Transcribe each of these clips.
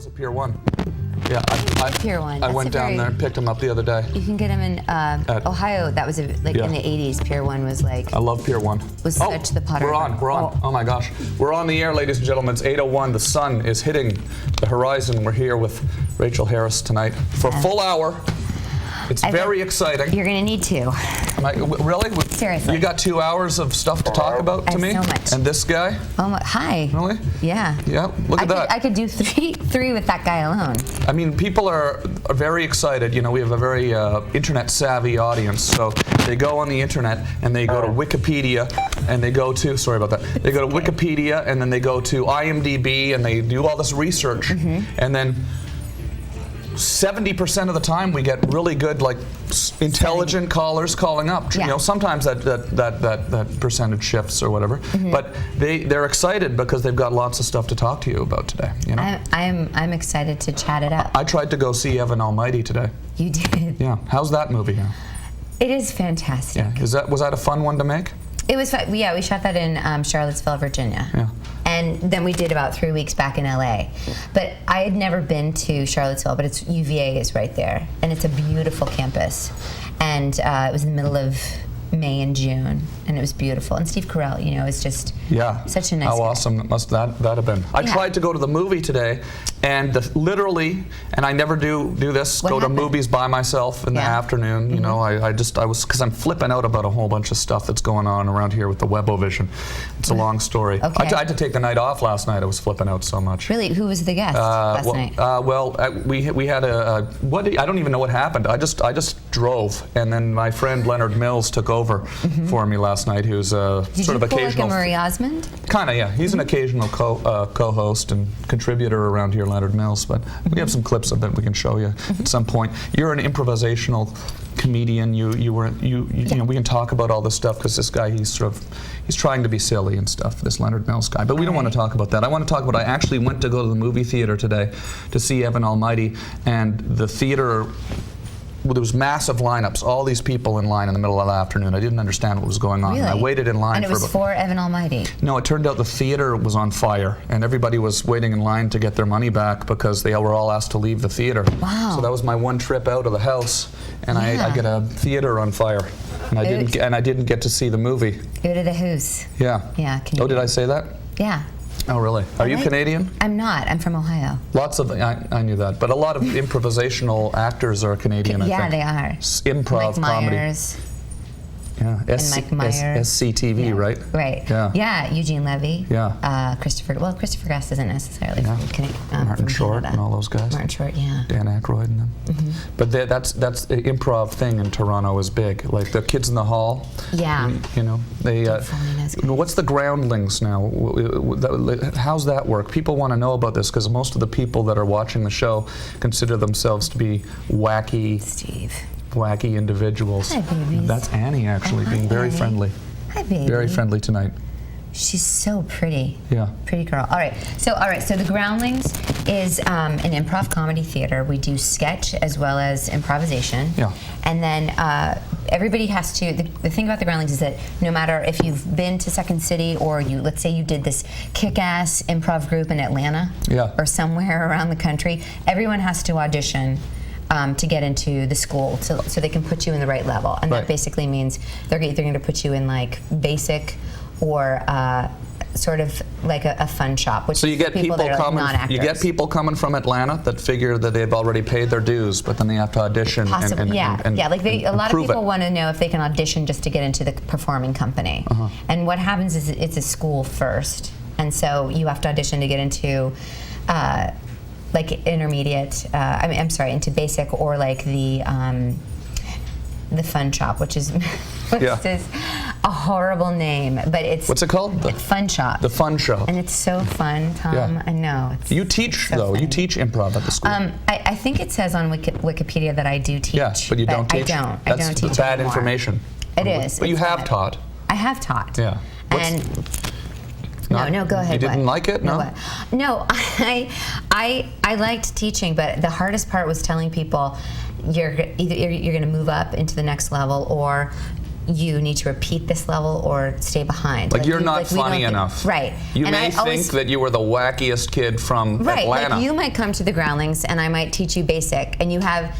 Those are Pier 1. Yeah, Pier 1. I went down there and picked them up the other day. You can get them in Ohio. That was in the 80s. Pier 1 was like. I love Pier 1. Was such the putter. We're on. Oh my gosh. We're on the air, ladies and gentlemen. It's 8:01. The sun is hitting the horizon. We're here with Rachael Harris tonight for a full hour. It's very exciting. You're gonna need to. Really? Seriously. You got 2 hours of stuff to talk about to me? So much. And this guy? Oh my, hi. Really? Yeah. Yeah, look at that. I could do three with that guy alone. I mean, people are very excited. You know, we have a very internet savvy audience. So they go on the internet and they go to Wikipedia and they go to, sorry about that, they go to Wikipedia and then they go to IMDb and they do all this research. And then 70% of the time we get really good, like, intelligent callers calling up. Yeah. You know, sometimes that percentage shifts or whatever. But they're excited because they've got lots of stuff to talk to you about today. You know? I'm excited to chat it up. I tried to go see Evan Almighty today. You did. Yeah. How's that movie? Yeah. It is fantastic. Yeah. Was that a fun one to make? It was fun. Yeah, we shot that in Charlottesville, Virginia. Yeah. And then we did about 3 weeks back in LA. But I had never been to Charlottesville, but it's UVA is right there. And it's a beautiful campus. And it was in the middle of May and June, and it was beautiful. And Steve Carell, you know, is just such a nice guy. How awesome must that have been? I tried to go to the movie today, and literally, and I never do this, go to movies by myself in the afternoon. You know, I was, because I'm flipping out about a whole bunch of stuff that's going on around here with the Webovision. It's a long story. Okay. I had to take the night off last night. I was flipping out so much. Really? Who was the guest last night? We had I don't even know what happened. I just drove, and then my friend Leonard Mills took over for me last night, who's sort of occasional. Like a Marie Osmond? Kind of, yeah. He's an occasional co-host and contributor around here, Leonard Mills. But we have some clips of it we can show you at some point. You're an improvisational comedian. You know, we can talk about all this stuff because this guy, he's trying to be silly and stuff. This Leonard Mills guy. But we don't want to talk about that. I want to talk about. I actually went to go to the movie theater today to see Evan Almighty, and the theater. Well, there was massive lineups, all these people in line in the middle of the afternoon. I didn't understand what was going on. Really? And I waited in line and it was for Evan Almighty? No, it turned out the theater was on fire, and everybody was waiting in line to get their money back because they were all asked to leave the theater. Wow. So that was my one trip out of the house, and I get a theater on fire. And I didn't get to see the movie. Go to the house. Yeah. Yeah. Oh, did I say that? Yeah. Oh, really? Are you Canadian? I'm not. I'm from Ohio. Lots of, I knew that, but a lot of improvisational actors are Canadian, I think. Yeah, they are. Improv Mike comedy. Myers. Yeah, Mike Myers. SCTV, right? Right. Yeah. Yeah, Eugene Levy. Yeah. Christopher Guest isn't necessarily Martin Short and all those guys. Martin Short, yeah. Dan Aykroyd and them. But that's the improv thing in Toronto is big. Like the Kids in the Hall. Yeah. You know, they. What's the Groundlings now? How's that work? People want to know about this because most of the people that are watching the show consider themselves to be wacky individuals. Hi, babies. That's Annie, actually, being very friendly. Hi, baby. Very friendly tonight. She's so pretty. Yeah. Pretty girl. All right. So the Groundlings is an improv comedy theater. We do sketch as well as improvisation. Yeah. And then everybody has to. The thing about the Groundlings is that no matter if you've been to Second City or let's say you did this kick-ass improv group in Atlanta. Yeah. Or somewhere around the country, everyone has to audition. To get into the school, so they can put you in the right level, and that basically means they're either going to put you in like basic or sort of like a fun shop. Which so you get people coming. Non-actors. You get people coming from Atlanta that figure that they've already paid their dues, but then they have to audition. Possibly, and like a lot of people want to know if they can audition just to get into the performing company. And what happens is it's a school first, and so you have to audition to get into. Like intermediate, into basic or like the fun shop, which is a horrible name, but it's what's it called? The Fun Shop. The Fun Shop. And it's so fun, Tom. Yeah. I know. You teach though. You teach improv at the school. I think it says on Wikipedia that I do teach. Yeah, but you don't teach. I don't. That's I don't teach bad anymore. Information. It is. But you have taught. I have taught. Yeah. No, go ahead. You didn't like it? No? No, I liked teaching, but the hardest part was telling people you're going to move up into the next level, or you need to repeat this level or stay behind. Like, you're you- not we don't funny enough. Right. You And may I think always- that you were the wackiest kid from Right, Atlanta. like you might come to the Groundlings and I might teach you basic, and you have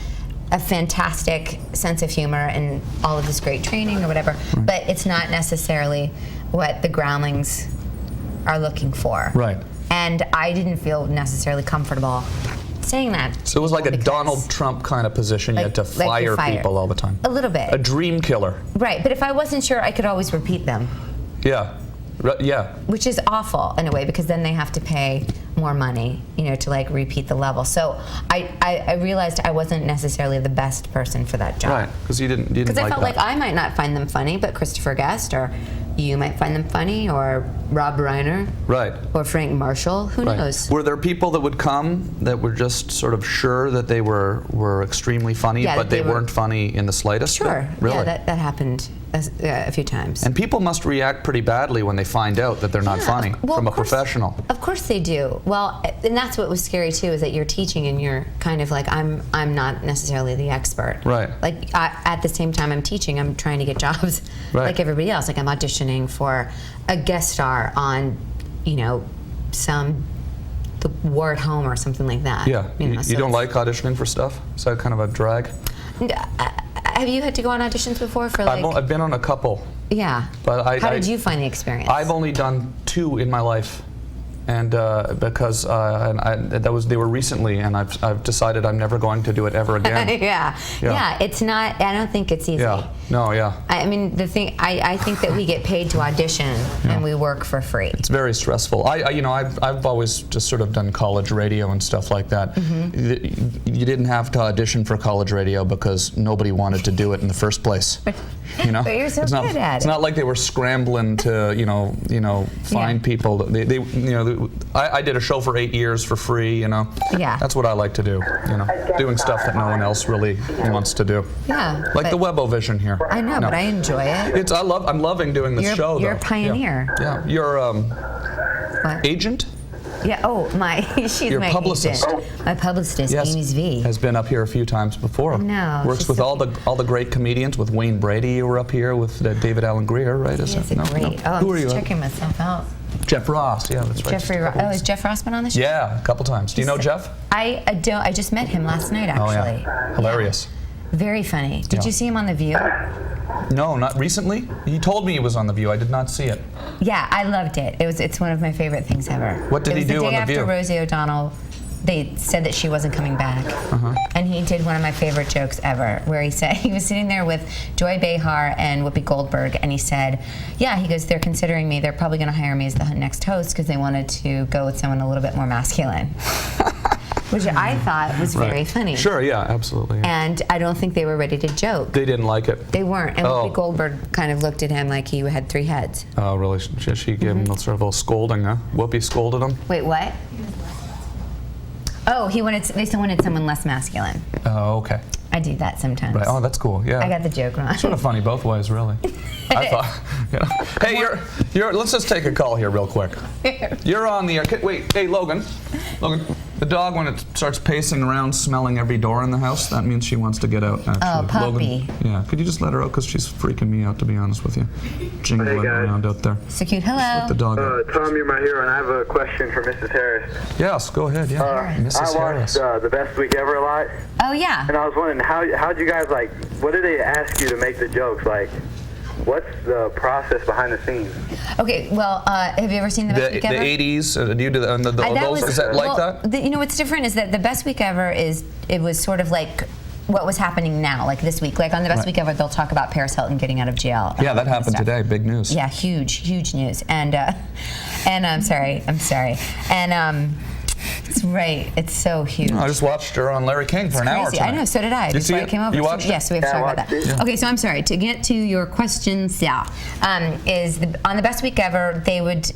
a fantastic sense of humor and all of this great training or whatever, but it's not necessarily what the Groundlings are looking for. Right. And I didn't feel necessarily comfortable saying that. So it was like a because- Donald Trump kind of position. You Like- had to like you're fire fired. people all the time. A little bit. A dream killer. Right, but if I wasn't sure, I could always repeat them, Yeah. Yeah. which is awful in a way because then they have to pay more money, to like repeat the level. So I realized I wasn't necessarily the best person for that job. Right. Because you didn't Because I like felt that. like I might not find them funny, but Christopher Guest or you might find them funny, or Rob Reiner, Right. or Frank Marshall. Who Right. knows? Were there people that would come that were just sort of sure that they were extremely funny, Yeah, but that they they were- weren't funny in the slightest? Sure. Really? Yeah, that happened a few times. And people must react pretty badly when they find out that they're not Yeah, funny well, from a of course- professional. Of course they do. Well, and that's what was scary too, is that you're teaching and you're kind of like, I'm not necessarily the expert. Right. Like at the same time I'm teaching, I'm trying to get jobs Right. like everybody else. Like I'm auditioning for a guest star on, the war at home or something like that. Yeah. You so don't it's- like auditioning for stuff? Is that kind of a drag? Have you had to go on auditions before for like? I've been on a couple. Yeah. But How did you find the experience? I've only done 2 in my life, and because they were recently, and I've decided I'm never going to do it ever again. yeah. It's not. I don't think it's easy. Yeah. No. Yeah. I mean, the thing. I think that we get paid to audition and we work for free. It's very stressful. I've always just sort of done college radio and stuff like that. Mm-hmm. You didn't have to audition for college radio because nobody wanted to do it in the first place. But you're so it's not, good at It's it. not like they were scrambling to find people. I did a show for 8 years for free. Yeah. That's what I like to do. Doing stuff that no one else really wants to do. Yeah. Like but the Webovision here. I know, but I enjoy it. I'm loving doing this show. You're though. a pioneer. Yeah. You're What? agent. Yeah. Oh, she's Your my publicist. agent. My publicist, Yes, Amy's V. has been up here a few times before. No, Works she's with so all the great comedians. With Wayne Brady, you were up here with David Allen Greer, right? He is No, great. no. Oh, Who I'm are you? just checking myself out. Jeff Ross. Yeah, that's right. Jeffrey. Has Jeff Ross been on the show? Yeah, a couple times. Do you know Jeff? I don't. I just met him last night, Oh actually. yeah, hilarious. Very funny. Did Yeah. you see him on The View? No, not recently. He told me he was on The View. I did not see it. Yeah, I loved it. It's one of my favorite things ever. What did he do on The the day View? after Rosie O'Donnell, they said that she wasn't coming back, and he did one of my favorite jokes ever, where he said he was sitting there with Joy Behar and Whoopi Goldberg, and he said, "Yeah," he goes, "They're considering me. They're probably going to hire me as the next host because they wanted to go with someone a little bit more masculine." Which I thought was very funny. Sure. Yeah. Absolutely. Yeah. And I don't think they were ready to joke. They didn't like it. They weren't. And Oh. Whoopi Goldberg kind of looked at him like he had 3 heads. Oh, really? She gave him sort of a little scolding, huh? Whoopi scolded him. Wait, what? Oh, they still wanted someone less masculine. Oh, okay. I do that sometimes. Right. Oh, that's cool. Yeah. I got the joke wrong. Sort of funny both ways, really. I thought, Hey, you're. Let's just take a call here, real quick. You're on the. Wait, hey, Logan. The dog, when it starts pacing around, smelling every door in the house, that means she wants to get out. Actually, Oh, puppy. Logan, yeah. Could you just let her out, because she's freaking me out, to be honest with you. Jingling Hey, guys. around out there. So cute. Hello. Let the dog out. Tom, you're my hero, and I have a question for Mrs. Harris. Yes, go ahead. Yeah, Mrs. I Harris. watched The Best Week Ever a lot, Oh, yeah. and I was wondering, how'd you guys, what did they ask you to make the jokes? What's the process behind the scenes? Okay, well, have you ever seen The Best The Week Ever? 80s, do you do those? Is that like that? What's different is that The Best Week Ever it was sort of like what was happening now, like this week. Like on The Best Week Ever, they'll talk about Paris Hilton getting out of jail. Yeah, that and happened stuff. today. Big news. Yeah, huge news. And I'm sorry. And it's right. It's so huge. I just watched her on Larry King for an hour Crazy. tonight. I know, so did I. You That's see why I it? came over. You watched it? Yes, we have to Yeah, talk I about that. watched it. Okay, so I'm sorry. To get to your questions, on The Best Week Ever, they would.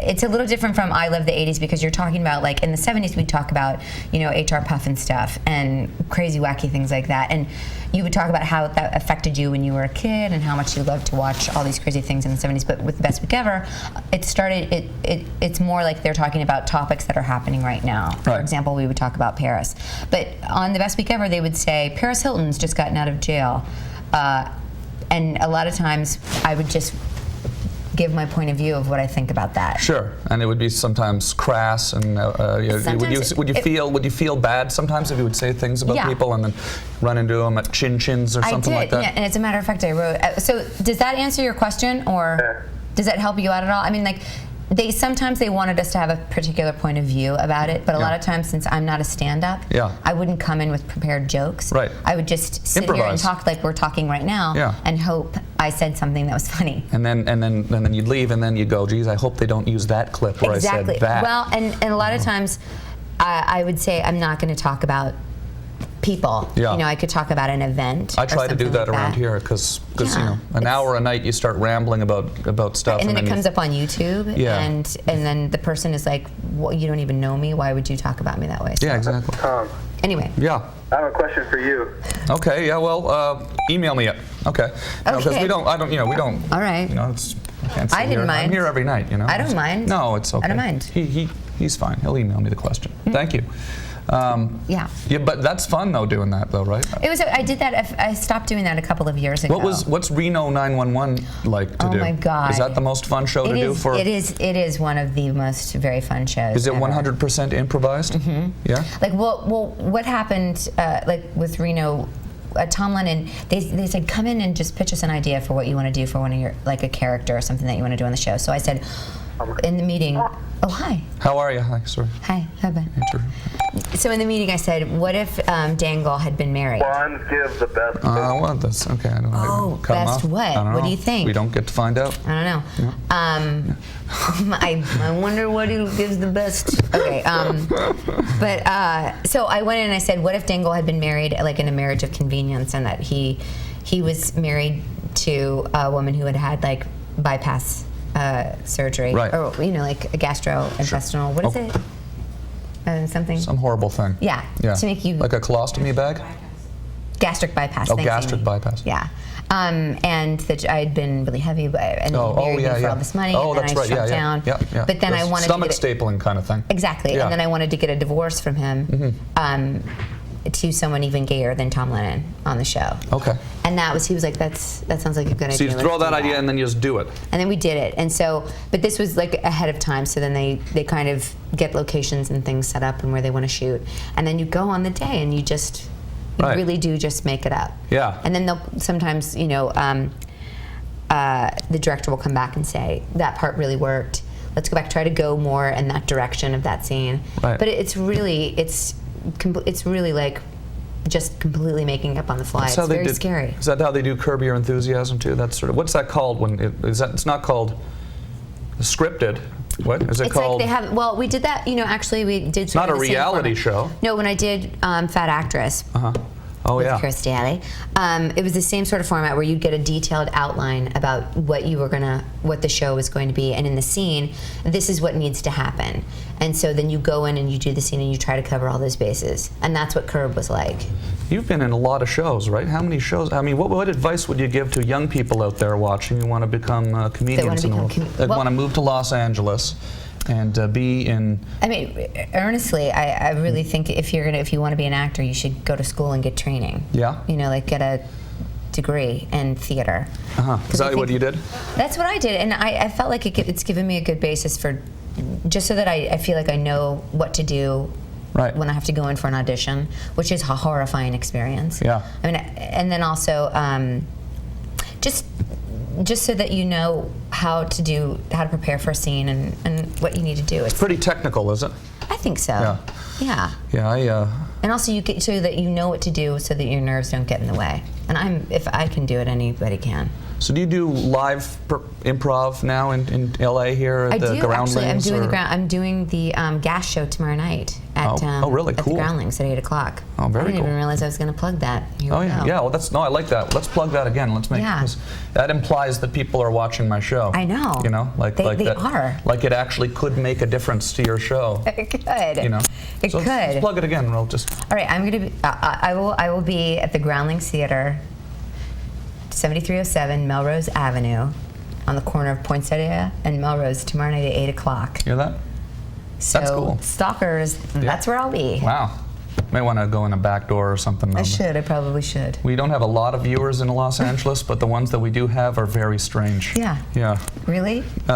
It's a little different from I Love the 80s because you're talking about, like, in the 70s we'd talk about, HR Puff and stuff and crazy wacky things like that. And you would talk about how that affected you when you were a kid and how much you loved to watch all these crazy things in the 70s. But with The Best Week Ever, it's more like they're talking about topics that are happening right now. Right. For example, we would talk about Paris. But on The Best Week Ever, they would say, Paris Hilton's just gotten out of jail. and a lot of times I would just give my point of view of what I think about that. Sure, and it would be sometimes crass, and would you feel bad sometimes if you would say things about people and then run into them at chin-chins or something like that? Yeah, and as a matter of fact, I wrote. So does that answer your question, or does that help you out at all? I mean, like, sometimes they wanted us to have a particular point of view about it, but a lot of times, since I'm not a stand-up, I wouldn't come in with prepared jokes. Right. I would just sit here and talk like we're talking right now, and hope I said something that was funny. And then you'd leave, and then you'd go, geez, I hope they don't use that clip where I said that. Well, and a lot of times, I would say I'm not going to talk about people. Yeah. You know, I could talk about an event. I try to do that around here because you know, an hour a night you start rambling about stuff, and then it comes up on YouTube, and then the person is like, well, you don't even know me. Why would you talk about me that way? So, yeah, exactly. Anyway. Yeah. I have a question for you. Okay. Yeah. Well, email me it. Okay. Because we don't. All right. You know, I can't say I didn't mind. I'm here every night. You know. I don't mind. No, it's okay. I don't mind. He's fine. He'll email me the question. Thank you. Yeah, but that's fun though, doing that though, right? It was. I did that. I stopped doing that a couple of years ago. What's Reno 911 like to do? Oh my God! Is that the most fun show to do for? It is one of the most very fun shows. Is it ever. 100% improvised? Mm-hmm. Yeah. Like what happened? Like with Reno. Tom Lennon, they said, come in and just pitch us an idea for what you want to do for one of your, like a character or something that you want to do on the show. So I said, in the meeting, oh, hi. How are you? Hi, sorry. Hi, bye. So in the meeting I said, what if Dangle had been married? One give the best. Well, that's okay. I don't know. Oh, best what? What do you think? We don't get to find out. I don't know. Yeah. I wonder what who gives the best. Okay. So I went in and I said, what if Dangle had been married, like in a marriage of convenience, and that he was married to a woman who had had like bypass surgery, right. or like a gastrointestinal. What is it? Something. Some horrible thing. Yeah. To make you like a colostomy bag. Gastric bypass. Oh, Thanks, gastric Amy. bypass. Yeah. And that I had been really heavy, and he married me for all this money, and that's I right. shut down. Yeah. But then I wanted stomach to get stapling kind of thing. Exactly. Yeah. And then I wanted to get a divorce from him to someone even gayer than Tom Lennon on the show. Okay. And he was like, that sounds like a good idea. So you throw that idea and then you just do it. And then we did it. And so, but this was like ahead of time. So then they kind of get locations and things set up and where they want to shoot. And then you go on the day and you really do just make it up. Yeah. And then they'll sometimes, the director will come back and say, that part really worked. Let's go back, try to go more in that direction of that scene. Right. But it's really like just completely making up on the fly. It's very scary. Is that how they do Curb Your Enthusiasm too? That's sort of, what's that called when it's not called scripted. What is it called? Like they have. Well, we did that. Actually, we did. It's not a reality show. No, when I did Fat Actress. Oh, with Kirstie Alley. It was the same sort of format where you'd get a detailed outline about what the show was going to be, and in the scene, this is what needs to happen. And so then you go in and you do the scene and you try to cover all those bases, and that's what Curb was like. You've been in a lot of shows, right? How many shows? I mean, what advice would you give to young people out there watching who want to become comedians want to move to Los Angeles? And be in. I mean, earnestly, I really think if you want to be an actor, you should go to school and get training. Yeah. Like get a degree in theater. Is that what you did? That's what I did, and I felt like it's given me a good basis for, just so that I feel like I know what to do. Right. When I have to go in for an audition, which is a horrifying experience. Yeah. I mean, and then also just so that you know how to prepare for a scene and what you need to do. It's pretty technical, is it? I think so. Yeah. Yeah. And also you get so that you know what to do so that your nerves don't get in the way. And if I can do it, anybody can. So do you do live improv now in LA here at the Groundlings? Actually, I'm doing the gas show tomorrow night at really cool. at the Groundlings at 8 o'clock. Oh, very cool. I didn't even realize I was going to plug that. Here we go. Yeah. Well, I like that. Let's plug that again. Let's make that implies that people are watching my show. I know. They are. Like it actually could make a difference to your show. It could. It could. Let's plug it again. We'll just. All right. I'm going to. I will be at the Groundlings Theater, 7307 Melrose Avenue, on the corner of Poinsettia and Melrose tomorrow night at 8 o'clock. Hear that? So, that's cool. Stalkers, that's where I'll be. Wow. May want to go in a back door or something. I should. I probably should. We don't have a lot of viewers in Los Angeles, but the ones that we do have are very strange. Yeah. Yeah. Really? No.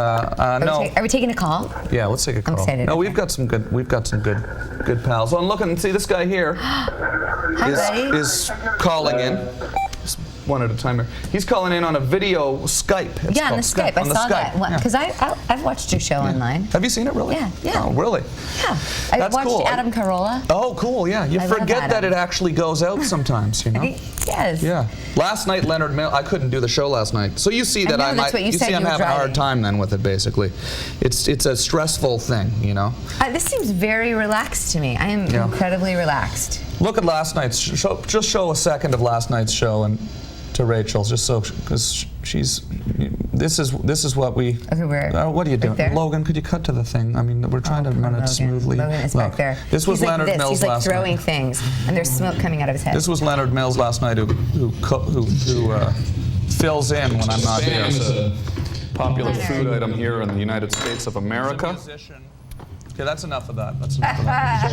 Are we taking a call? Yeah, let's take a call. I'm excited. No, we've got some good pals. Oh, and look and see this guy here is calling in. Just one at a time here. He's calling in on a video Skype. It's Yeah, on the Skype. I saw that. Because I've watched your show online. Have you seen it really? Yeah. Oh, really? Yeah. I That's watched cool. Adam Carolla. Oh, cool. Yeah. You I love forget that Adam. it actually goes out sometimes, you know? Yes. Yeah. Last night, Leonard Mills, I couldn't do the show last night. So you see that know, that's what you said, I'm you were having a hard driving. time then with it, basically. It's a stressful thing, you know? This seems very relaxed to me. I am incredibly relaxed. Look at last night's show. Just show a second of last night's show and to Rachel, just so, because she's, this is what we, Okay, we're what are you doing? there? Logan, could you cut to the thing? I mean, we're trying to run it smoothly. Logan is Look, back there. This was He's Leonard like this. Mills He's like last throwing night. things, and there's smoke coming out of his head. This was Leonard Mills last night who fills in when I'm not here. It's a popular food item here in the United States of America. Okay, that's enough of that. That's enough of that.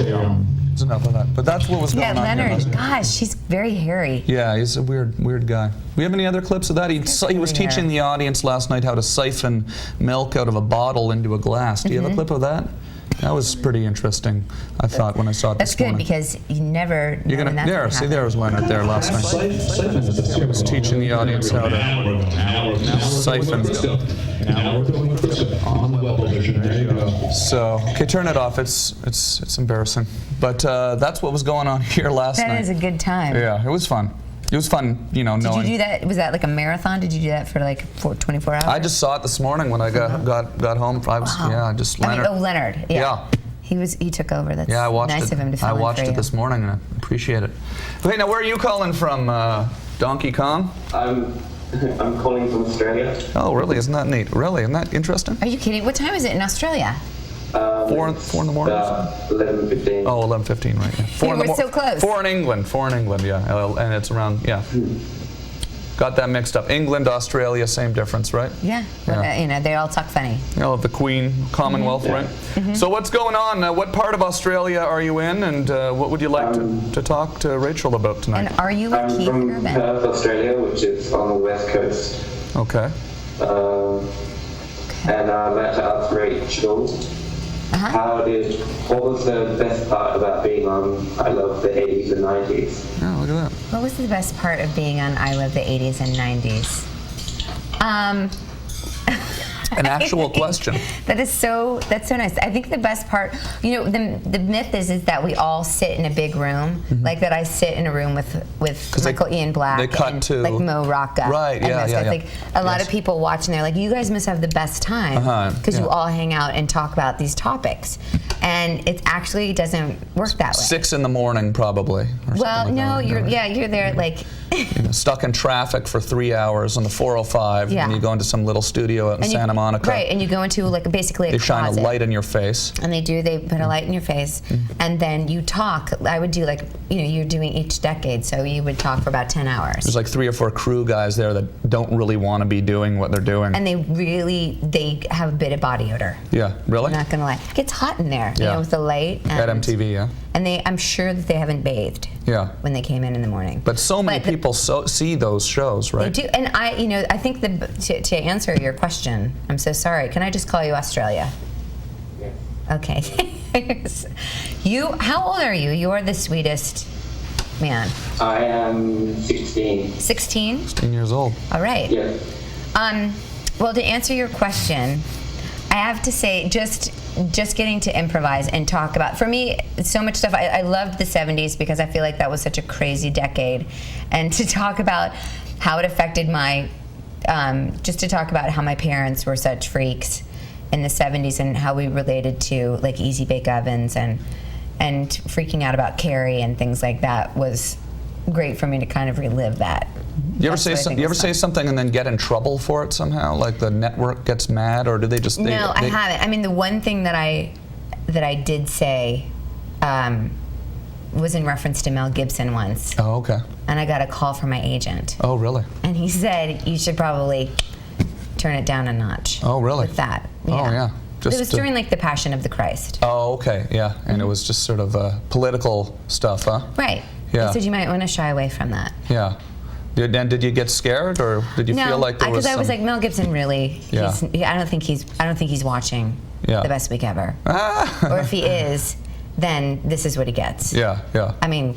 That's enough of that. But that's what was going on here Leonard. last night. Gosh, he's very hairy. Yeah, he's a weird guy. We have any other clips of that? He was teaching the audience last night how to siphon milk out of a bottle into a glass. Do you have a clip of that? That was pretty interesting, I thought, when I saw it That's this morning. good because you never know when that's There, gonna see, happen. there was Leonard there last night. He was teaching the audience how to siphon. So, okay, turn it off. It's embarrassing. But that's what was going on here last night. That is a good time. Yeah, it was fun. It was fun, you know, knowing. Did you do that? Was that like a marathon? Did you do that for like 24 hours? I just saw it this morning when I got home. I was, yeah, just Leonard. Leonard. Yeah. He took over. That's Yeah, I watched nice it. of him to fill I in watched for it you. this morning and I appreciate it. Okay, now where are you calling from, Donkey Kong? I'm calling from Australia. Oh, really? Isn't that neat? Really? Isn't that interesting? Are you kidding? What time is it in Australia? 4 in the morning? 11:15. Oh, 11:15, right. Yeah. We're so close. 4 in England, yeah. And it's around, yeah. Got that mixed up. England, Australia, same difference, right? Yeah. Well, they all talk funny. You know, the Queen, Commonwealth, right? So what's going on? What part of Australia are you in, and what would you like to talk to Rachel about tonight? And are you with I'm Keith from Urban? Perth, Australia, which is on the west coast. Okay. And I'd like to ask Rachel, what was the best part about being on I Love the 80s and 90s? Oh, look at that. What was the best part of being on I Love the 80s and 90s? An actual question. That's so nice. I think the best part, the myth is that we all sit in a big room, like that I sit in a room with Michael Ian Black they cut and to- like Mo Rocca. Right, and yeah, those yeah, guys. yeah. Like a lot of people watch and they're like, you guys must have the best time because you all hang out and talk about these topics. And it actually doesn't work that way. 6 in the morning, probably. or Well, something like no, that. you're there like Stuck in traffic for 3 hours on the 405, Yeah. and you go into some little studio out in Santa Monica. Right, and you go into like basically a They shine closet. a light in your face. And they put a light in your face, and then you talk. I would do like, you're doing each decade, so you would talk for about 10 hours. There's like 3 or 4 crew guys there that don't really want to be doing what they're doing. And they have a bit of body odor. Yeah, really? I'm not gonna lie. It gets hot in there, Yeah. with the light. And, At MTV, yeah. And I'm sure that they haven't bathed. Yeah. When they came in the morning. But so many people see those shows, right? They do, and I think to answer your question, I'm so sorry. Can I just call you Australia? Yeah. Okay. How old are you? You're the sweetest man. I am 16. 16? 16 years old. All right. Yeah. Well, to answer your question, I have to say, just getting to improvise and talk about, for me, so much stuff. I loved the 70s because I feel like that was such a crazy decade. And to talk about how it affected just to talk about how my parents were such freaks in the 70s and how we related to like easy bake ovens and freaking out about Carrie and things like that was great for me to kind of relive that. You ever That's say what I think is fun. something and then get in trouble for it somehow? Like the network gets mad, or do they just? No, I haven't. I mean, the one thing that I did say was in reference to Mel Gibson once, Oh, okay. and I got a call from my agent, Oh, really? and he said you should probably turn it down a notch. Oh, really? With that. Oh, yeah. It was during like the Passion of the Christ. Oh, okay, yeah, and it was just sort of political stuff, huh? Right. Yeah. He said you might want to shy away from that. Yeah. Did you get scared, or did you feel like there was because I was like, Mel Gibson really. Yeah. I don't think he's watching Yeah. The Best Week Ever. Or if he is, then this is what he gets. Yeah, yeah. I mean,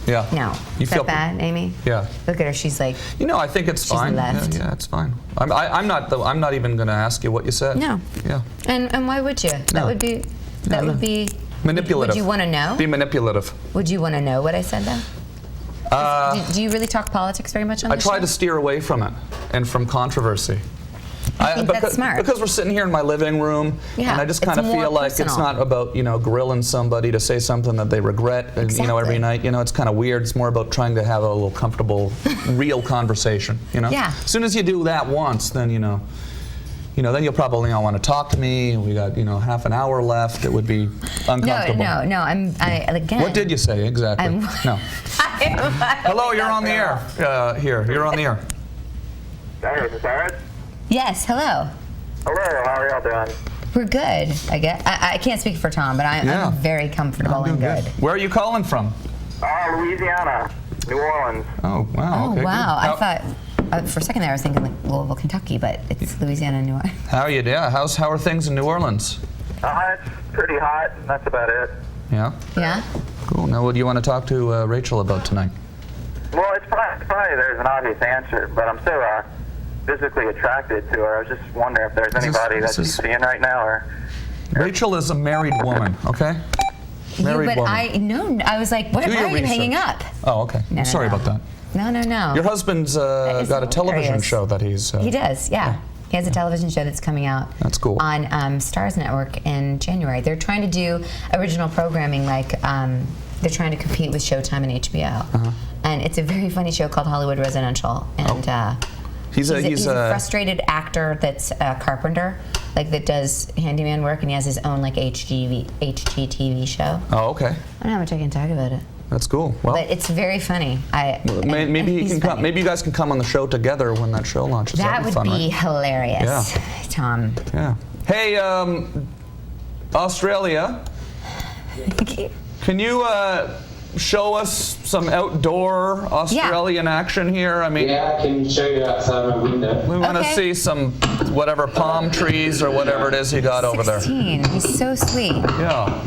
Yeah. no. You Is feel that bad, Amy? Yeah. Look at her. She's like. I think it's fine. left. Yeah, it's fine. I'm not even going to ask you what you said. No. Yeah. And why would you? That would be. That would be. Manipulative. Would you want to know? Be manipulative. Would you want to know what I said though? Do you really talk politics very much on I this try show? to steer away from it and from controversy. I think that's smart. Because we're sitting here in my living room, Yeah, and I just it's kind of more feel like it's personal. not about grilling somebody to say something that they regret, and, every Exactly. night. It's kind of weird. It's more about trying to have a little comfortable, real conversation. Yeah. As soon as you do that once, then then you'll probably not want to talk to me. We got half an hour left. It would be uncomfortable. No. Again. What did you say exactly? No. Hello, you're on the air. Here, you're on the air. Hey, is that Yes. Hello. Hello, how are y'all doing? We're good. I guess I can't speak for Tom, but Yeah. I'm very comfortable and good. Where are you calling from? Louisiana, New Orleans. Oh, wow. Oh okay, wow! good. I thought for a second there I was thinking like Louisville, Kentucky, but it's Louisiana, New Orleans. How are you? Yeah. How are things in New Orleans? It's pretty hot. That's about it. Yeah. Yeah. Cool. Now, what do you want to talk to Rachel about tonight? Well, it's probably there's an obvious answer, but I'm so physically attracted to her. I was just wondering if there's anybody that she's seeing right now, or. Rachel is a married woman. Okay. Married but woman. I was like, why Do your are you hanging research. up? Oh, okay. No, Sorry no. about that. No. Your husband's That is got a television hilarious. show that he's. He does, yeah. He has a television show that's coming out. That's cool. On Stars Network in January. They're trying to do original programming, like they're trying to compete with Showtime and HBO. And it's a very funny show called Hollywood Residential. And He's he's a frustrated actor that's a carpenter, like that does handyman work, and he has his own like HGTV show. Oh, okay. I don't know how much I can talk about it, That's cool. Well, but it's very funny. maybe he he's can come. funny. Maybe you guys can come on the show together when that show launches. That That'd would fun, be right? hilarious, Yeah. Tom. Yeah. Hey, Australia, can you show us some outdoor Australian action here? I mean, Yeah, I can show you outside my window. we want to Okay. see some whatever palm trees or whatever it is you got over there. 16. He's so sweet. Yeah.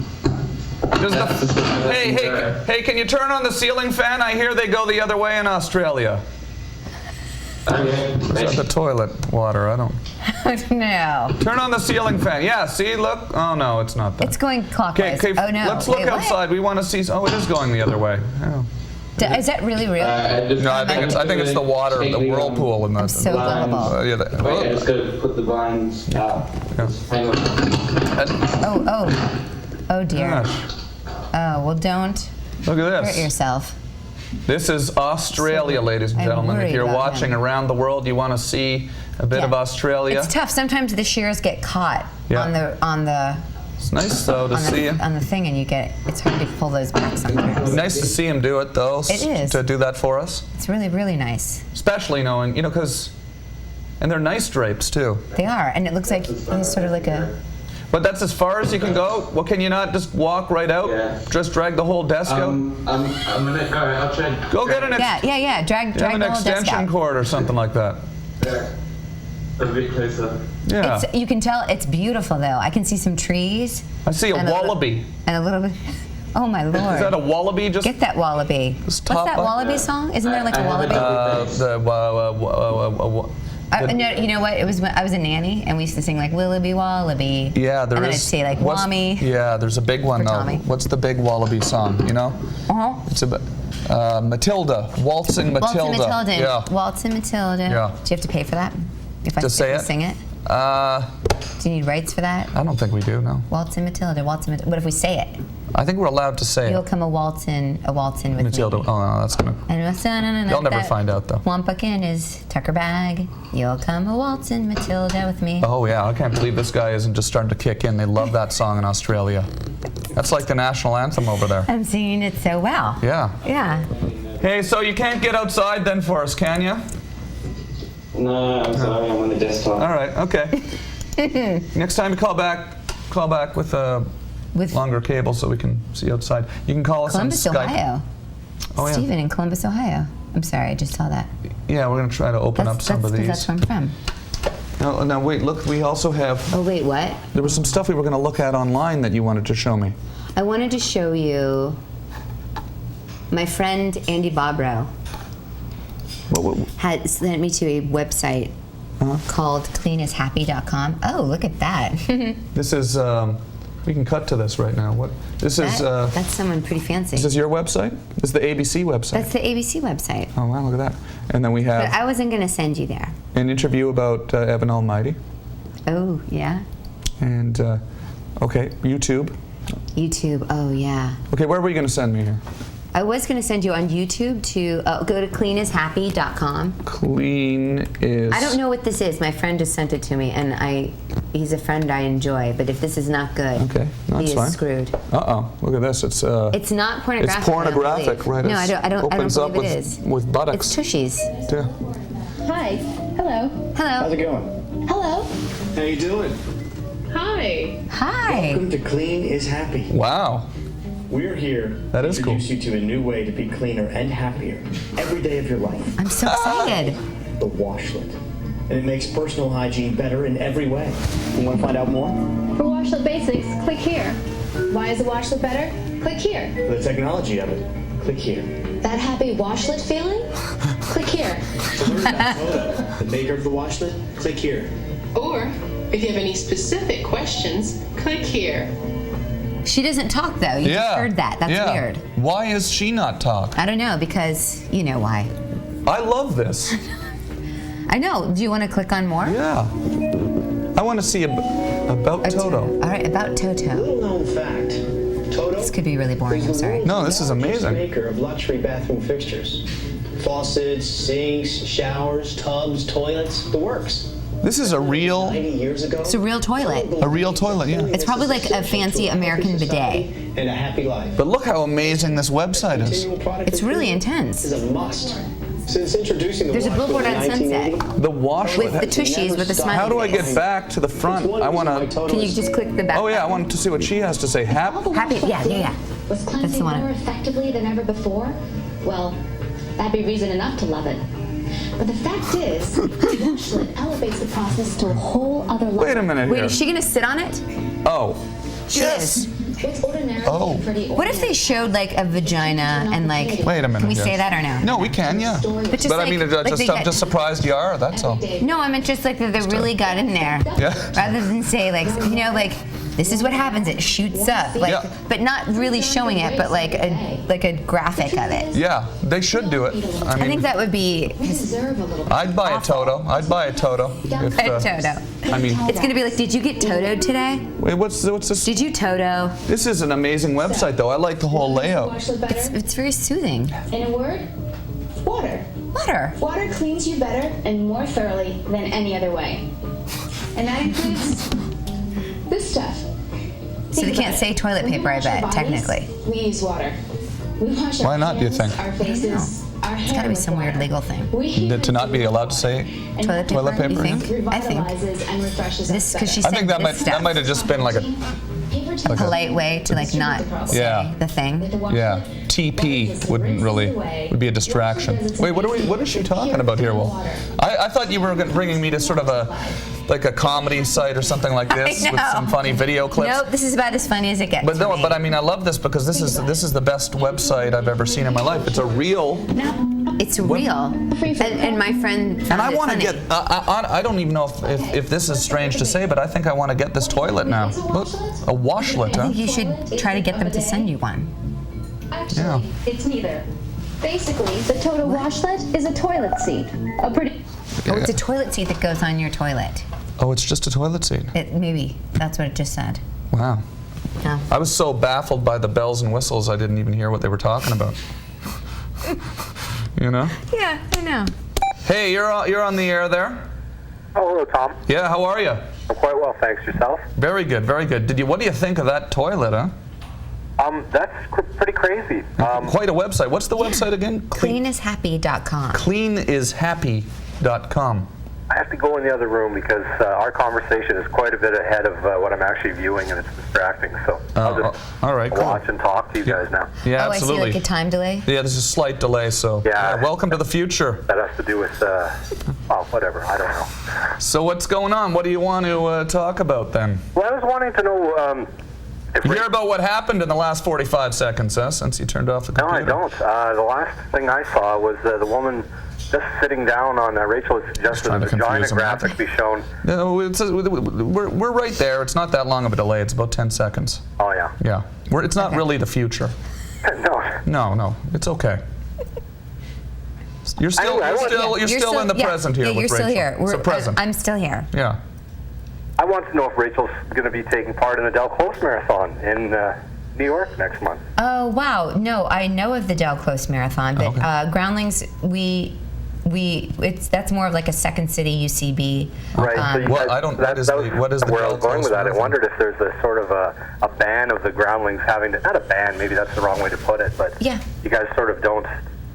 Hey, can you turn on the ceiling fan? I hear they go the other way in Australia. Okay. Is that the toilet water? I don't. No. Turn on the ceiling fan. Yeah, see, look. Oh, no, it's not that. It's going clockwise. Okay, Oh, no. let's look Wait, what? outside. We want to see. Oh, it is going the other way. Oh. Is that really real? No, I think it's the water, the whirlpool, and the. I'm so gullible. Yeah, Wait, I just gotta put the blinds out. Just hang on. Oh dear. Gosh, Oh, well, don't look at hurt this. yourself. This is Australia, ladies and I'm gentlemen. If worried you're about watching him. around the world, you want to see a bit Yeah. of Australia. It's tough. Sometimes the shears get caught Yeah. on the It's nice though to see him. on the thing, and it's hard to pull those back sometimes. Nice to see him do it though. It is. To do that for us, It's really, really nice. especially knowing because, and they're nice drapes too. They are, and it looks like it's sort of like a. But that's as far as you can go. Well, can you not just walk right out? Yeah. Just drag the whole desk out? I'm gonna go. I'll try. Go get an Yeah. Drag you have an the whole desk extension out. cord or something like that. A bit closer. Yeah. You can tell it's beautiful though. I can see some trees. I see a and wallaby. And a little bit. Oh my lord. Is that a wallaby? Just Get that wallaby. What's top that up? wallaby song? Isn't there like a I have it. wallaby? No, you know what? It was when I was a nanny, and we used to sing like Willoughby Wallaby. Yeah, there is. And then I'd say like what's- Wammy. Yeah, there's a big one For though. Tommy. What's the big wallaby song? You know? Uh-huh. It's a Matilda, Waltzing Matilda. Waltzing Matilda. Yeah. Waltzing Matilda. Yeah. Do you have to pay for that? If I To say it? sing it? I Do you need rights for that? don't think we do. No. Waltzing Matilda. Waltzing Matilda. What if we say it? I think we're allowed to say You'll it. come a waltzing with Matilda. me. Oh no, that's gonna. And You'll never find out though. Wampuck in his tucker bag. You'll come a waltzing Matilda with me. Oh yeah, I can't believe this guy isn't just starting to kick in. They love that song in Australia. That's like the national anthem over there. I'm singing it so well. Yeah. Yeah. Hey, so you can't get outside then for us, can you? No, I'm sorry. I'm on the desktop. All right, okay. Next time you call back with a longer cable so we can see outside. You can call us Columbus, on Skype. Ohio. Oh, yeah. Stephen in Columbus, Ohio. I'm sorry, I just saw that. Yeah, we're going to try to open up some of these. That's where I'm from. Now, wait, look, we also have... Oh, wait, what? There was some stuff we were going to look at online that you wanted to show me. I wanted to show you my friend Andy Bobrow What? had sent me to a website called cleanashappy.com. Oh, look at that. This is... we can cut to this right now. What? This is... That's someone pretty fancy. Is this your website? This is the ABC website. That's the ABC website. Oh, wow, look at that. And then we have... But I wasn't going to send you there. An interview about Evan Almighty. Oh, yeah? And, okay, YouTube. YouTube, oh, yeah. Okay, where were you going to send me here? I was going to send you on YouTube to go to cleanashappy.com. Clean is... I don't know what this is. My friend just sent it to me, and he's a friend I enjoy, but if this is not good, okay, no, he is fine. screwed. Uh-oh, look at this. It's not pornographic. It's pornographic, right? No, I don't opens believe up it is. with buttocks. It's tushies. Yeah. Hi. Hello. Hello. How's it going? Hello. How you doing? Hi. Hi. Welcome to Clean is Happy. Wow. We're here That to is cool. introduce you to a new way to be cleaner and happier every day of your life. I'm so excited. The washlet. And it makes personal hygiene better in every way. You want to find out more? For Washlet Basics, click here. Why is the washlet better? Click here. For the technology of it, click here. That happy washlet feeling? Click here. To learn about Toto, the maker of the washlet, click here. Or, if you have any specific questions, click here. She doesn't talk, though. You just heard that. That's weird. Why is she not talk? I don't know, because you know why. I love this. I know. Do you want to click on more? Yeah. I want to see about Toto. All right, about Toto. Little known fact. Toto This could be really boring. I'm is the sorry. world's No, this is largest amazing. maker of luxury bathroom fixtures. Faucets, sinks, showers, tubs, toilets, the works. This is a 90 real years ago. It's a real toilet. toilet, yeah. It's probably like a fancy American bidet. And a happy life. But look how amazing this website is. Continual product It's really improvement intense. is a must. Since introducing the There's a washlet billboard in on Sunset 1980, The wash. with the tushies with the smiley How do I face. get back to the front? I want to. Can you just click the back? Oh yeah, I button? want to see what she has to say. Happy? Yeah. Was the cleansing one. more effectively than ever before? Well, that'd be reason enough to love it. But the fact is, the washlet elevates the process to a whole other level. Wait a minute Wait, here. is she gonna sit on it? Oh. She Yes. is. What's ordinarily Oh. pretty What if they showed like a vagina and like? Wait a minute. Can we yes. say that or no? No, we can. Yeah. But just But I like- mean, like they I'm got- just surprised you are. That's all. No, I meant just like that they really got in there. Yeah. Rather than say like, you know, like this is what happens. It shoots up, like, Yeah. but not really showing it, but like a graphic of it. Yeah, they should do it. I think that would be. We deserve a little I'd buy a Toto. I'd buy a Toto. If, A Toto. I mean, It's gonna be like, did you get Toto'd today? wait, what's this? Did you Toto? This is an amazing website, though. I like the whole layout. Washlet better? It's very soothing. In a word, water. Water. Water cleans you better and more thoroughly than any other way. And that includes this stuff. So they can't say toilet paper, I bet, technically. We use water. We wash our Why not, do you hands, think? Our faces, our hair. It's gotta be with some weird water. legal thing. To not be allowed to say Toilet Toilet paper, you paper? think? I think. Revitalizes and refreshes This, us because she better. said I think that this stuff. might have just been like a Paper Polite way to like not say Yeah. the thing. yeah. TP wouldn't really would be a distraction. Wait, what is she talking about here, Will? I thought you were bringing me to sort of a comedy site or something like this with know. some funny video clips. Nope, this is about as funny as it gets. But no, for me. but I mean, I love this because this is the best website I've ever seen in my life. It's a real, It's real. And my friend found and I it want to funny. get. I don't even know if this is strange to say, but I think I want to get this toilet now. Look, a washlet, I huh? think you should try to get them to send you one. Actually, Yeah. it's neither. Basically, the Toto washlet is a toilet seat. A pretty. Oh, it's a toilet seat that goes on your toilet. Oh, it's just a toilet seat. Maybe that's what it just said. Wow. Yeah. I was so baffled by the bells and whistles, I didn't even hear what they were talking about. You know? Yeah, I know. Hey, you're on the air there. Oh, hello, Tom. Yeah, how are you? I'm quite well, thanks. Yourself? Very good, very good. What do you think of that toilet, huh? That's pretty crazy. Quite a website. What's the website again? Cleanashappy.com. Cleanashappy.com. I have to go in the other room because our conversation is quite a bit ahead of what I'm actually viewing, and it's distracting. So I'll just all right, cool. watch and talk to you guys now. Yeah, Oh, absolutely. I see, like a time delay? Yeah, there's a slight delay, so welcome to the future. That has to do with, well, whatever, I don't know. So what's going on? What do you want to talk about then? Well, I was wanting to know if You hear about what happened in the last 45 seconds, since you turned off the computer? No, I don't. The last thing I saw was the woman just sitting down on Rachel suggested a vagina graphic be shown. No, we're right there. It's not that long of a delay. It's about 10 seconds. Oh, yeah. Yeah. It's not really the future. No, it's okay. You're still in the present here with Rachel. Rachel. You're still here. So present. I'm still here. Yeah. I want to know if Rachel's going to be taking part in the Del Close Marathon in New York next month. Oh, wow. No, I know of the Del Close Marathon, but Groundlings, that's more of like a Second City UCB. Right. So what is where I was going with that. I wondered if there's a sort of a ban of the Groundlings having to, not a ban, maybe that's the wrong way to put it, but you guys sort of don't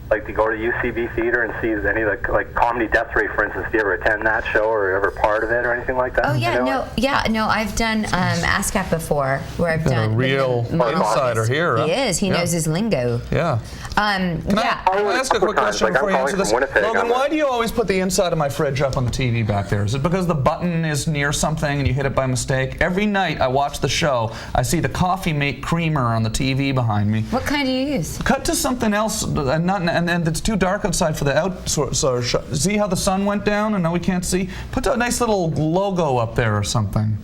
like to go to UCB theater and see any of the, like Comedy Death Ray, for instance. Do you ever attend that show or ever part of it or anything like that? Oh yeah, no, I've done ASCAP before, where I've done a real insider here. He is. He knows his lingo. Yeah. Can I ask a quick question before you answer this? Logan, why do you always put the inside of my fridge up on the TV back there? Is it because the button is near something and you hit it by mistake? Every night I watch the show, I see the Coffee Mate creamer on the TV behind me. What kind do you use? Cut to something else, and it's too dark outside for the outdoor shot. See how the sun went down and now we can't see? Put a nice little logo up there or something.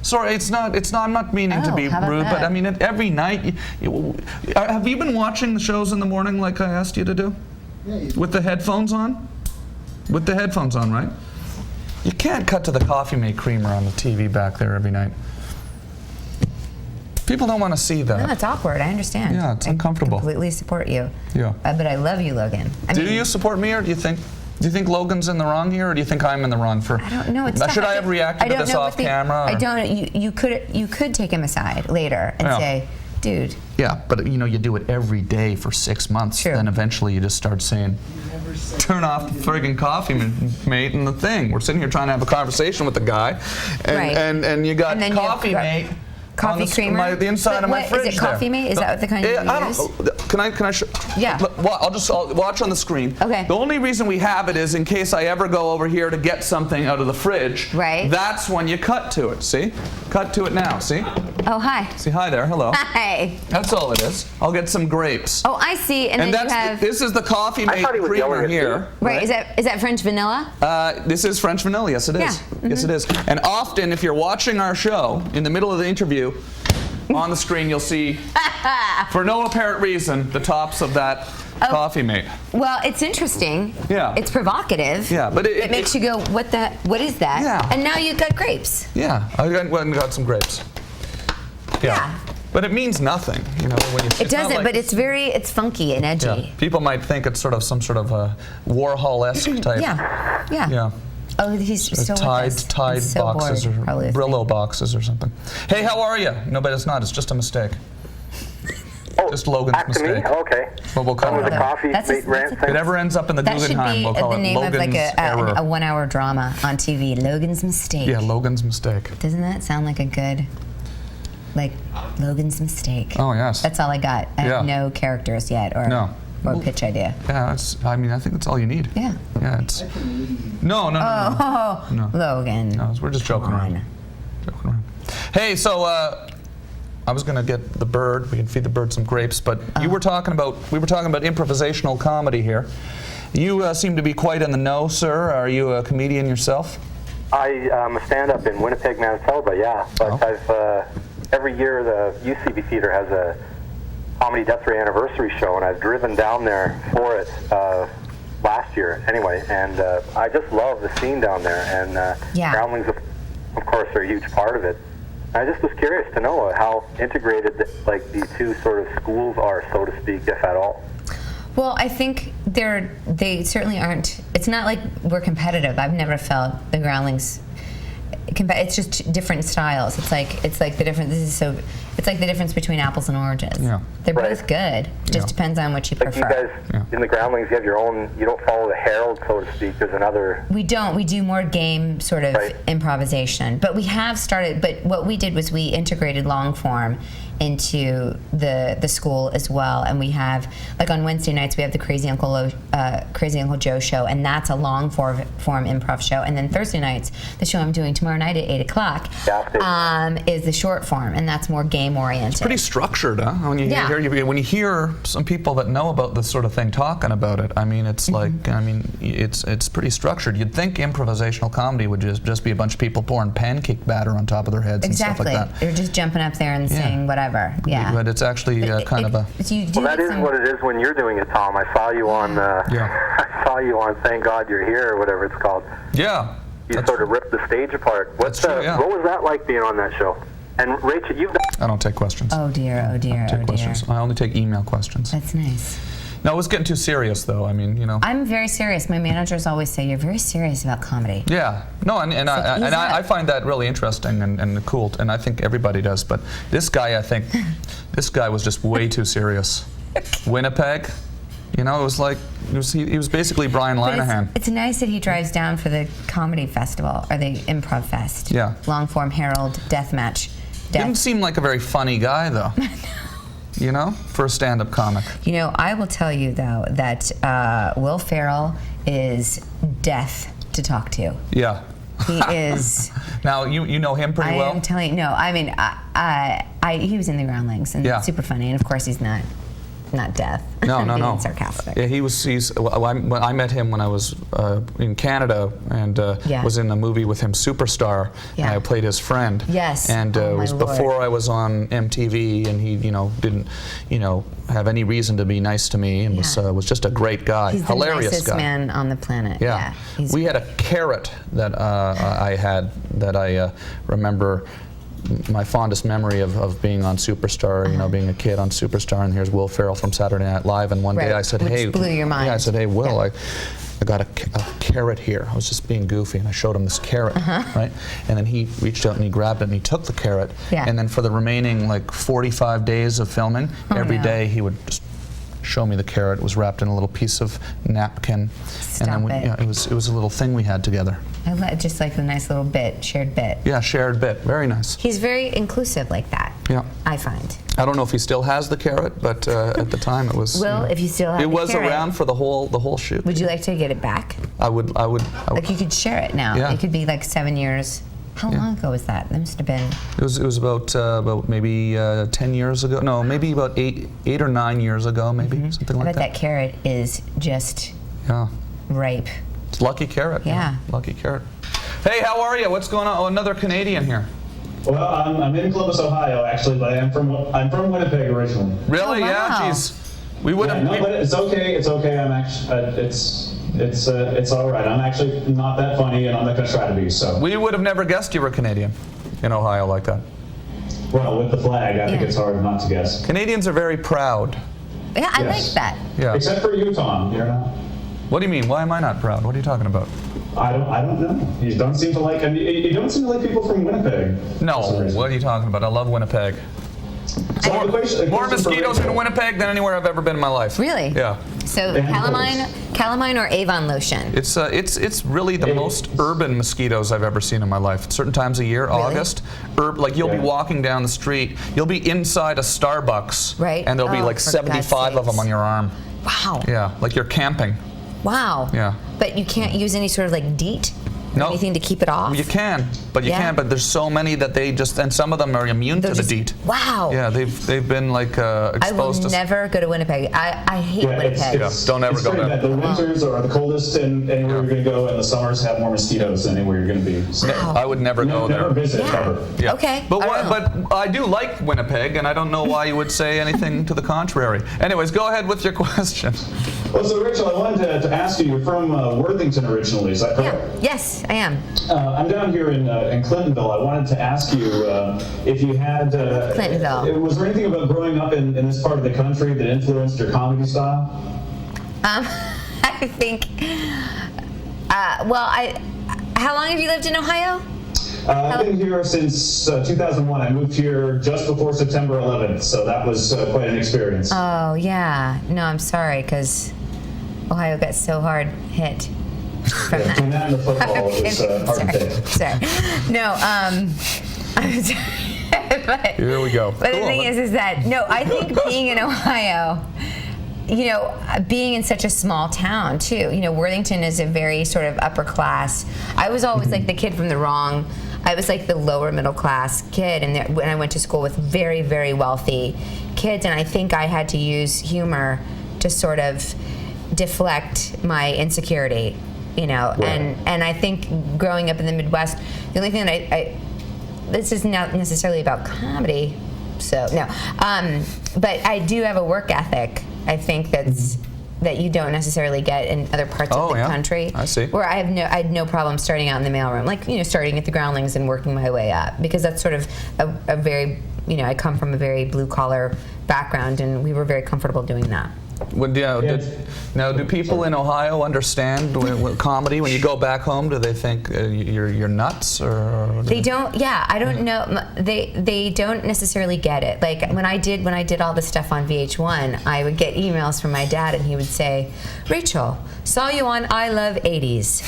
Sorry, it's not. I'm not meaning to be rude, but I mean, every night. Have you been watching the shows in the morning like I asked you to do? Yeah. With the headphones on? With the headphones on, right? You can't cut to the Coffee Mate creamer on the TV back there every night. People don't want to see that. No, it's awkward. I understand. Yeah, it's uncomfortable. I completely support you. Yeah. But I love you, Logan. Do you support me, or do you think Logan's in the wrong here, or do you think I'm in the wrong for? I don't know. Should I have reacted to this off camera? I don't. You could take him aside later and say, dude. Yeah, but you do it every day for 6 months. True. Then eventually you just start saying, turn off the friggin' Coffee Mate and the thing. We're sitting here trying to have a conversation with the guy, and you got Coffee Mate. Coffee creamer? The inside of my fridge. Is it Coffee Mate? Is that what the kind you use? Can I show? Yeah. Well, I'll watch on the screen. Okay. The only reason we have it is in case I ever go over here to get something out of the fridge. Right. That's when you cut to it. See? Cut to it now. See? Oh, hi. See, hi there. Hello. Hi. That's all it is. I'll get some grapes. Oh, I see. And then you have. This is the Coffee Mate creamer here. Right. Is that French vanilla? This is French vanilla. Yes, it is. Yeah. Yes, it is. And often, if you're watching our show, in the middle of the interview, on the screen you'll see, for no apparent reason, the tops of that Coffee Mate. Well, it's interesting. Yeah. It's provocative. Yeah, but it makes you go, what is that? Yeah. And now you've got grapes. Yeah, I went and got some grapes. Yeah. But it means nothing, when you. It doesn't, but it's funky and edgy. Yeah. People might think it's sort of some sort of a Warhol-esque type. Yeah. Oh, he's still Tide so boxes bored, or Brillo boxes or something. Hey, how are you? No, but it's not. It's just a mistake. Oh, just Logan's mistake. Me? Okay. Well, we'll call it the Coffee Mate rant thing. If it ever ends up in the Guggenheim, we'll call it Logan's error. That should be the name of like a 1-hour drama on TV. Logan's mistake. Yeah, Logan's mistake. Doesn't that sound like a good, Logan's mistake? Oh yes. That's all I got. I have no characters yet, or pitch idea. Yeah, I think that's all you need. Yeah. Yeah, it's. No. Logan. No, we're just joking around. Hey, so I was gonna get the bird. We can feed the bird some grapes, but we were talking about improvisational comedy here. You seem to be quite in the know, sir. Are you a comedian yourself? I'm a stand-up in Winnipeg, Manitoba. Yeah, but I've every year the UCB Theatre has a Comedy Death Ray anniversary show, and I've driven down there for it last year anyway, and I just love the scene down there, and Groundlings, of course, are a huge part of it. I just was curious to know how integrated the two sort of schools are, so to speak, if at all. Well, I think they certainly aren't. It's not like we're competitive. I've never felt the Groundlings it's just different styles. It's like the difference. It's like the difference between apples and oranges. Yeah. They're both good. Just depends on what you Like prefer. you guys in the Groundlings, you have your own. You don't follow the Herald, so to speak. There's another. We don't. We do more game sort of improvisation. But we have started. But what we did was we integrated long form into the school as well, and we have, like, on Wednesday nights we have the Crazy Uncle Joe show, and that's a long form improv show. And then Thursday nights, the show I'm doing tomorrow night at 8 o'clock is the short form, and that's more game oriented. It's pretty structured, huh? When you hear some people that know about this sort of thing talking about it, I mean, it's it's pretty structured. You'd think improvisational comedy would just be a bunch of people pouring pancake batter on top of their heads and stuff like that. They're just jumping up there and saying whatever. Yeah. But it's actually kind of a. Well, that is what it is when you're doing it, Tom. I saw you on. I saw you on Thank God You're Here, or whatever it's called. Yeah. You sort of ripped the stage apart. What was that like being on that show? And Rachel, you've done. I don't take questions. Oh dear. I don't take questions. I only take email questions. That's nice. No, it was getting too serious, though. I mean, I'm very serious. My managers always say you're very serious about comedy. Yeah. No, and I find that really interesting and cool, and I think everybody does. But this guy, I think, this guy was just way too serious. Winnipeg, it was like he was basically Brian Linehan. It's nice that he drives down for the comedy festival or the Improv Fest. Yeah. Long form Herald Deathmatch. Didn't seem like a very funny guy, though. For a stand-up comic. I will tell you, though, that Will Ferrell is death to talk to. Yeah. He is. Now, you know him pretty well? I am telling you, no, I mean, he was in the Groundlings, and super funny, and of course he's not death. No. Being sarcastic. Yeah, I met him when I was in Canada and was in a movie with him, Superstar. Yeah. And I played his friend. Yes. And it was Lord. before I was on MTV, and he, didn't, have any reason to be nice to me, and was just a great guy, He's hilarious the nicest guy. man on the planet. Yeah. We had a carrot that I had that I remember. My fondest memory of being on Superstar, being a kid on Superstar, and here's Will Ferrell from Saturday Night Live, and one day I said, Which blew your mind. Yeah, I said, hey, Will, I got a carrot here. I was just being goofy, and I showed him this carrot, right? And then he reached out and he grabbed it and he took the carrot, and then for the remaining 45 days of filming, every day he would just show me the carrot. It was wrapped in a little piece of napkin, and then it was a little thing we had together. Just like a nice little shared bit. Yeah, shared bit. Very nice. He's very inclusive like that. Yeah. I find. I don't know if he still has the carrot, but at the time it was. Well, if you still have it was carrot, around for the whole shoot. Would you like to get it back? I would. Like you could share it now. Yeah. It could be like 7 years. How long ago was that? That must have been. It was about maybe 10 years ago. No, maybe about eight or 9 years ago, maybe something like that. But that carrot is just ripe. It's lucky carrot. Yeah. Lucky carrot. Hey, how are you? What's going on? Oh, another Canadian here. Well, I'm in Columbus, Ohio, actually, but I'm from Winnipeg originally. Really? Oh, wow. Yeah. Jeez. We would have. No, but it's okay. It's okay. I'm actually. It's all right. I'm actually not that funny, and I'm not gonna try to be. So. We would have never guessed you were Canadian in Ohio like that. Well, with the flag, I think it's hard not to guess. Canadians are very proud. Yeah, I like that. Yeah. Except for you, Tom. You're not. What do you mean? Why am I not proud? What are you talking about? I don't know. You don't seem to like. You don't seem to like people from Winnipeg. No. What are you talking about? I love Winnipeg. So More mosquitoes in Winnipeg than anywhere I've ever been in my life. Really? Yeah. So calamine or Avon lotion? It's really the most urban mosquitoes I've ever seen in my life. Certain times of year, really? August, you'll be walking down the street, you'll be inside a Starbucks, right? And there'll be like 75 of them on your arm. Wow. Yeah, like you're camping. Wow. Yeah. But you can't use any sort of like DEET? No. Anything to keep it off? You can, but there's so many that they just, and some of them are immune to the DEET. Wow. Yeah, they've been exposed to. I will never go to Winnipeg. I hate Winnipeg. Don't ever go there. The winters are the coldest anywhere you're going to go, and the summers have more mosquitoes than anywhere you're going to be. So I would never go there. Never visit ever. Yeah. Okay. But I do like Winnipeg, and I don't know why you would say anything to the contrary. Anyways, go ahead with your question. Well, so Rachel, I wanted to ask you. You're from Worthington originally, is that correct? Yeah. Yes, I am. I'm down here in Clintonville. I wanted to ask you if you had. Clintonville. Was there anything about growing up in this part of the country that influenced your comedy style? I think. How long have you lived in Ohio? I've been here since 2001. I moved here just before September 11th, so that was quite an experience. Oh, yeah. No, I'm sorry, because Ohio got so hard hit from that. Between that and the football, it was hard to take. Sorry. No, I'm sorry. But, Here we go. But the thing is that, no, I think being in Ohio, you know, being in such a small town too, you know, Worthington is a very sort of upper class. I was always like the kid from the wrong, I was like the lower middle class kid, and when I went to school with very, very wealthy kids, and I think I had to use humor to sort of deflect my insecurity, you know, and I think growing up in the Midwest, the only thing that I this is not necessarily about comedy, so no, but I do have a work ethic, I think that you don't necessarily get in other parts of the country. I see. Where I had no problem starting out in the mailroom, like, you know, starting at the Groundlings and working my way up, because that's sort of a very, you know, I come from a very blue collar background, and we were very comfortable doing that. Now, do people in Ohio understand comedy? When you go back home, do they think you're nuts, or they don't? Yeah, I don't know. They don't necessarily get it. Like when I did all the stuff on VH1, I would get emails from my dad, and he would say, "Rachel, saw you on I Love 80s.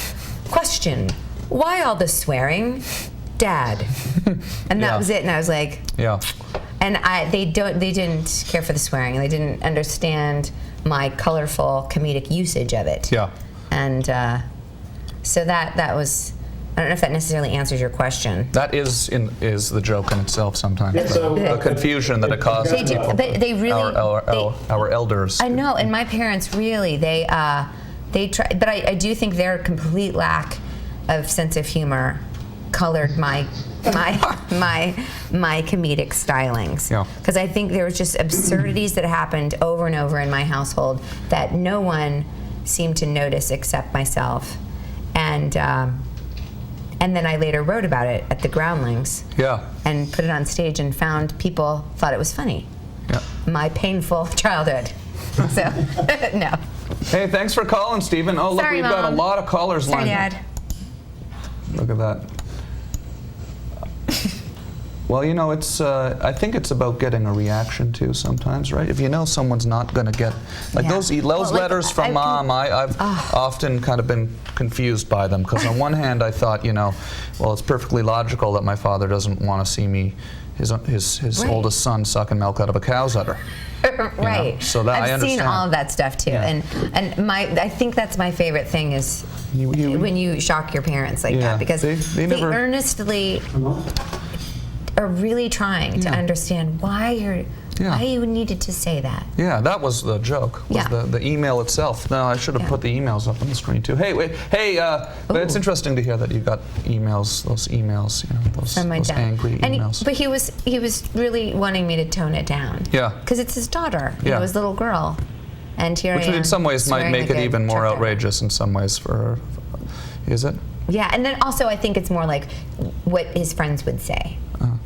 Question: why all the swearing, Dad?" And that was it. And I was like, yeah. And they didn't care for the swearing, and they didn't understand my colorful comedic usage of it. Yeah. And so that was, I don't know if that necessarily answers your question. That is the joke in itself sometimes. So, the confusion that it causes. They do, but they really our elders. I know, and my parents really they try, but I do think their complete lack of sense of humor colored my comedic stylings. Yeah. Because I think there was just absurdities that happened over and over in my household that no one seemed to notice except myself, and then I later wrote about it at the Groundlings. Yeah. And put it on stage, and found people thought it was funny. Yeah. My painful childhood. So no. Hey, thanks for calling, Stephen. Oh, look, Sorry, we've got a Mom. lot of callers Sorry, lined Dad. up. Look at that. Well, you know, it's. I think it's about getting a reaction too. Sometimes, right? If you know someone's not going to get, like those letters from Mom, I've often kind of been confused by them, because on one hand I thought, you know, well, it's perfectly logical that my father doesn't want to see me, his oldest son, sucking milk out of a cow's udder. Right. Know? So that I I've understand. seen all of that stuff too, and I think that's my favorite thing is when you shock your parents like that, because they never earnestly are really trying to understand why you needed to say that. Yeah, that was the joke. Was the email itself. No, I should have put the emails up on the screen too. Hey, but it's interesting to hear that you got emails. Those emails, you know, those angry emails. But he was really wanting me to tone it down. Yeah. Because it's his daughter, you know, his little girl, and here Which I am. in some ways might make it even more outrageous. In some ways, is it? Yeah, and then also I think it's more like what his friends would say,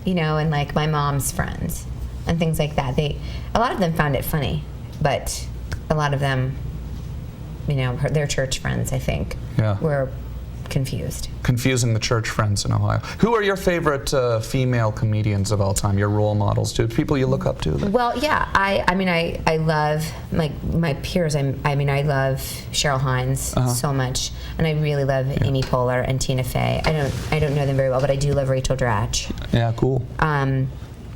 you know, and like my mom's friends and things like that. A lot of them found it funny, but a lot of them, you know, their church friends, I think, were confused. Confusing the church friends in Ohio. Who are your favorite female comedians of all time? Your role models, too? People you look up to? Well, yeah, I mean, I love my peers. I love Cheryl Hines so much, and I really love Amy Poehler and Tina Fey. I don't know them very well, but I do love Rachel Dratch. Yeah, cool.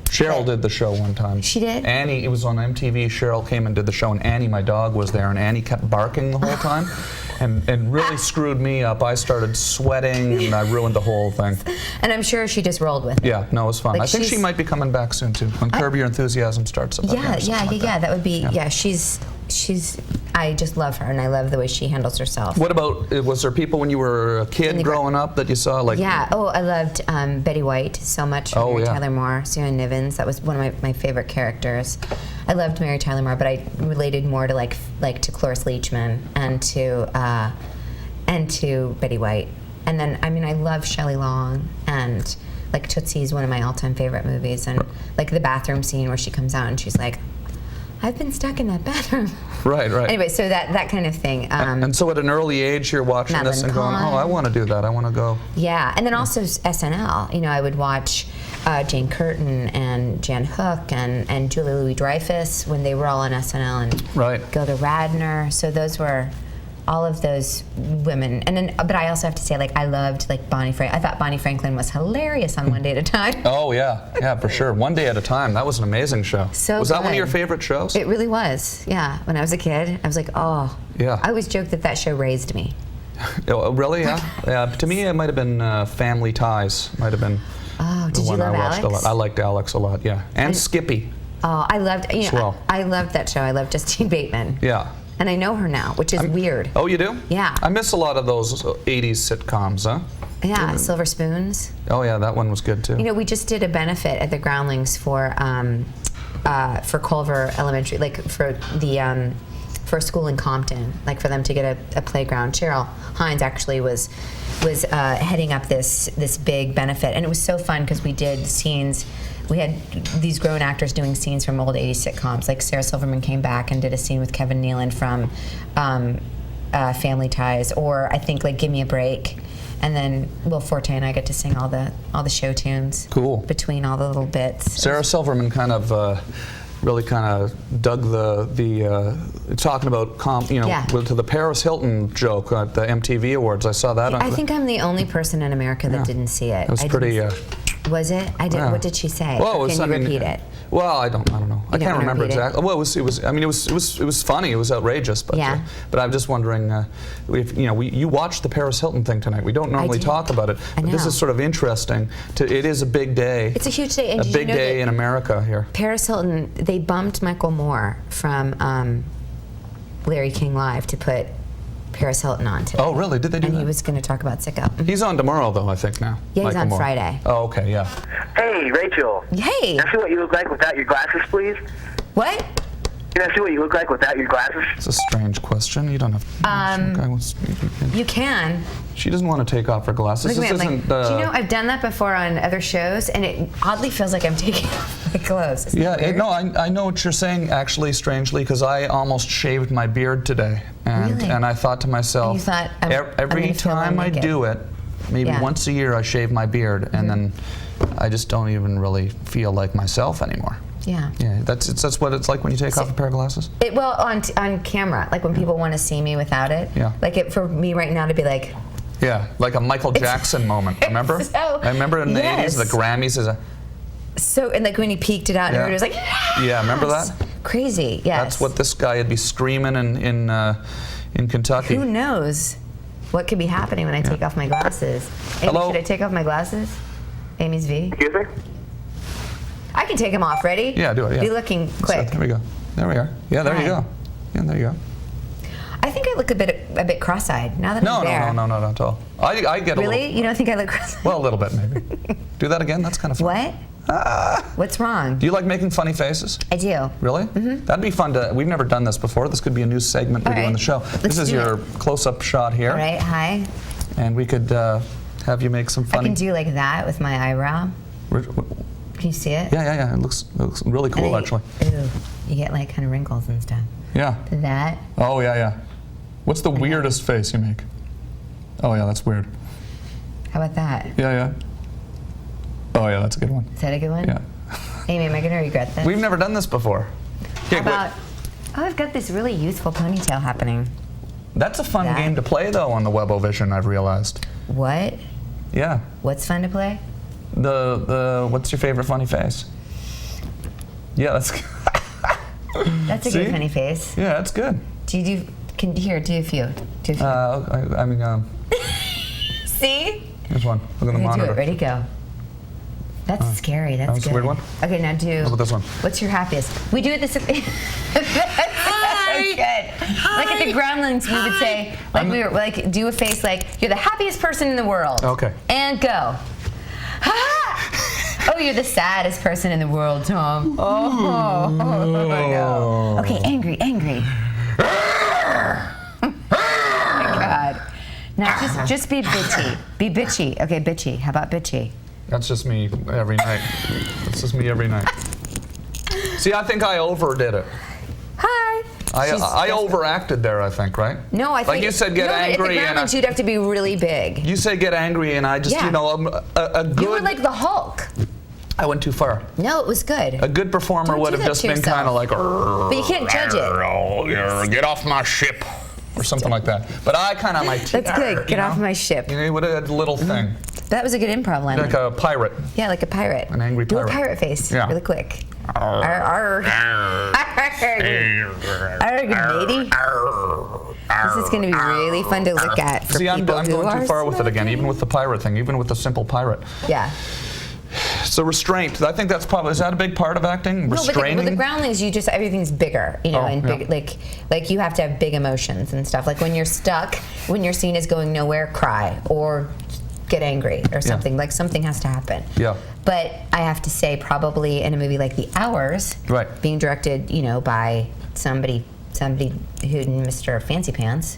Cheryl did the show one time. She did? Annie, it was on MTV. Cheryl came and did the show, and Annie, my dog, was there, and Annie kept barking the whole time, and really screwed me up. I started sweating, and I ruined the whole thing. And I'm sure she just rolled with it. Yeah, no, it was fun. Like, I think she might be coming back soon, too, when Curb Your Enthusiasm starts. Yeah, that would be, she's, I just love her, and I love the way she handles herself. What about, was there people when you were a kid growing up that you saw? Like? Yeah, I loved Betty White so much, Mary Tyler Moore, Sarah Nivens. That was one of my favorite characters. I loved Mary Tyler Moore, but I related more to like to Cloris Leachman and to Betty White. And then, I mean, I love Shelley Long, and like Tootsie is one of my all-time favorite movies, and like the bathroom scene where she comes out and she's like, I've been stuck in that bathroom. Right. Anyway, so that kind of thing. And so at an early age, you're watching this and going, oh, I want to do that. I want to go. Yeah, and then also SNL. You know, I would watch Jane Curtin and Jan Hook and Julia Louis-Dreyfus when they were all on SNL, and Gilda Radner. So those were all of those women. And then, but I also have to say, like, I loved like Bonnie Franklin. I thought Bonnie Franklin was hilarious on One Day at a Time. Oh yeah, for sure. One Day at a Time. That was an amazing show. So was that one of your favorite shows? It really was. Yeah. When I was a kid, I was like, oh. Yeah. I always joked that show raised me. Oh, really? Yeah. Yeah. To me, it might have been Family Ties. Might have been. Oh, did the you one love I watched Alex? a lot. I liked Alex a lot. Yeah. And Skippy. Oh, I loved. You know, I loved that show. I loved Justine Bateman. Yeah. And I know her now, which is weird. Oh, you do? Yeah. I miss a lot of those 80s sitcoms, huh? Yeah, Silver Spoons. Oh yeah, that one was good too. You know, we just did a benefit at the Groundlings for Culver Elementary, like for the for a school in Compton, like for them to get a playground. Cheryl Hines actually was heading up this big benefit, and it was so fun because we did scenes. We had these grown actors doing scenes from old 80s sitcoms. Like Sarah Silverman came back and did a scene with Kevin Nealon from Family Ties, or I think like Give Me a Break. And then Will Forte and I get to sing all the show tunes. Cool. Between all the little bits. Sarah Silverman kind of really kind of dug the talking about to the Paris Hilton joke at the MTV Awards. I saw that. I think I'm the only person in America that didn't see it. It was pretty. Was it? I did. Yeah. What did she say? Well, Can you repeat it? Well, I don't know. I can't remember exactly. Well, it was funny. It was outrageous. But but I'm just wondering if you watched the Paris Hilton thing tonight. We don't normally talk about it, but this is sort of interesting. It is a big day. It's a huge day. And a big day in America here. Paris Hilton. They bumped Michael Moore from Larry King Live to put Paris Hilton on today. Oh, really? Did they do that? And he was going to talk about Sitcom. He's on tomorrow, though, I think, now. Yeah, he's Michael on Moore. Friday. Oh, okay, yeah. Hey, Rachel. Hey. Can I see what you look like without your glasses, please? What? Can I see what you look like without your glasses? It's a strange question. You don't have... You can. She doesn't want to take off her glasses. Do you know, I've done that before on other shows, and it oddly feels like I'm taking off my clothes. I know what you're saying, actually, strangely, because I almost shaved my beard today. And I thought to myself, every time I do it, maybe once a year I shave my beard, and then I just don't even really feel like myself anymore. Yeah. Yeah, that's what it's like when you take off a pair of glasses? Well, on camera, like when people want to see me without it. Yeah. Like for me right now to be like... Yeah, like a Michael Jackson moment, remember? I remember in the 80s, the Grammys is a... So, and like when he peeked it out and everybody was like, yes! Yeah, remember that? Crazy, yes. That's what this guy would be screaming in Kentucky. Who knows what could be happening when I take off my glasses? Amy, Hello? should I take off my glasses? Amy's V? Excuse me? I can take them off. Ready? Yeah, do it. Yeah. Be looking quick. So, there we go. There we are. Yeah, there you go. Yeah, there you go. I think I look a bit cross-eyed now that I'm there. No, not at all. I get a little... Really? You don't think I look cross-eyed? Well, a little bit, maybe. Do that again? That's kind of fun. What? What's wrong? Do you like making funny faces? I do. Really? Mm-hmm. That'd be fun to... We've never done this before. This could be a new segment we do on the show. This is your close-up shot here. All right, hi. And we could have you make some funny... I can do like that with my eyebrow. Can you see it? Yeah. It looks really cool, actually. Ooh, you get like kind of wrinkles and stuff. Yeah. That. Oh, yeah. What's the weirdest face you make? Oh, yeah, that's weird. How about that? Yeah. Oh, yeah, that's a good one. Is that a good one? Yeah. Amy, am I going to regret this? We've never done this before. How about, I've got this really youthful ponytail happening. That's a fun game to play, though, on the Webovision, I've realized. What? Yeah. What's fun to play? What's your favorite funny face? Yeah, that's That's a good funny face. Yeah, that's good. Do a few. See? Here's one. Look at the monitor. Do it. Ready, go. That's scary. That's good. A weird one? Okay, now do... Look at this one. What's your happiest? We do it this... Hi! Good. Hi. Like at the Groundlings, we would say, like do a face like, you're the happiest person in the world. Okay. And go. Oh, you're the saddest person in the world, Tom. Oh no. Okay, angry. Oh my God. Now just be bitchy. Be bitchy. Okay, bitchy. How about bitchy? That's just me every night. See, I think I overdid it. Hi. I overacted there, I think, right? No, I think... Like you said, get angry. At the Groundlings, you'd have to be really big. You say get angry, and I just, Yeah. you know, a good... You were like the Hulk. I went too far. No, it was good. A good performer Don't would do have that just to been yourself. kind of like... But you can't judge it. Get off my ship. Or something like that. But I kind of might... That's good. Get off my ship. You know, with a little thing. That was a good improv line. Like a pirate. Yeah, like a pirate. An angry pirate. Do a pirate face Yeah. really quick. Arr. Arr, matey. This is going to be really fun to look at for See, I'm people who going are too far with it again, even with the pirate thing, even with the simple pirate. Yeah. So restraint, I think that's probably, is that a big part of acting? Restraining? No, but the Groundlings, you just, everything's bigger, you know, and big, like you have to have big emotions and stuff. Like when you're stuck, when your scene is going nowhere, cry or get angry or something. Like something has to happen. Yeah. But I have to say, probably in a movie like The Hours, being directed, you know, by somebody who Mr. Fancy Pants,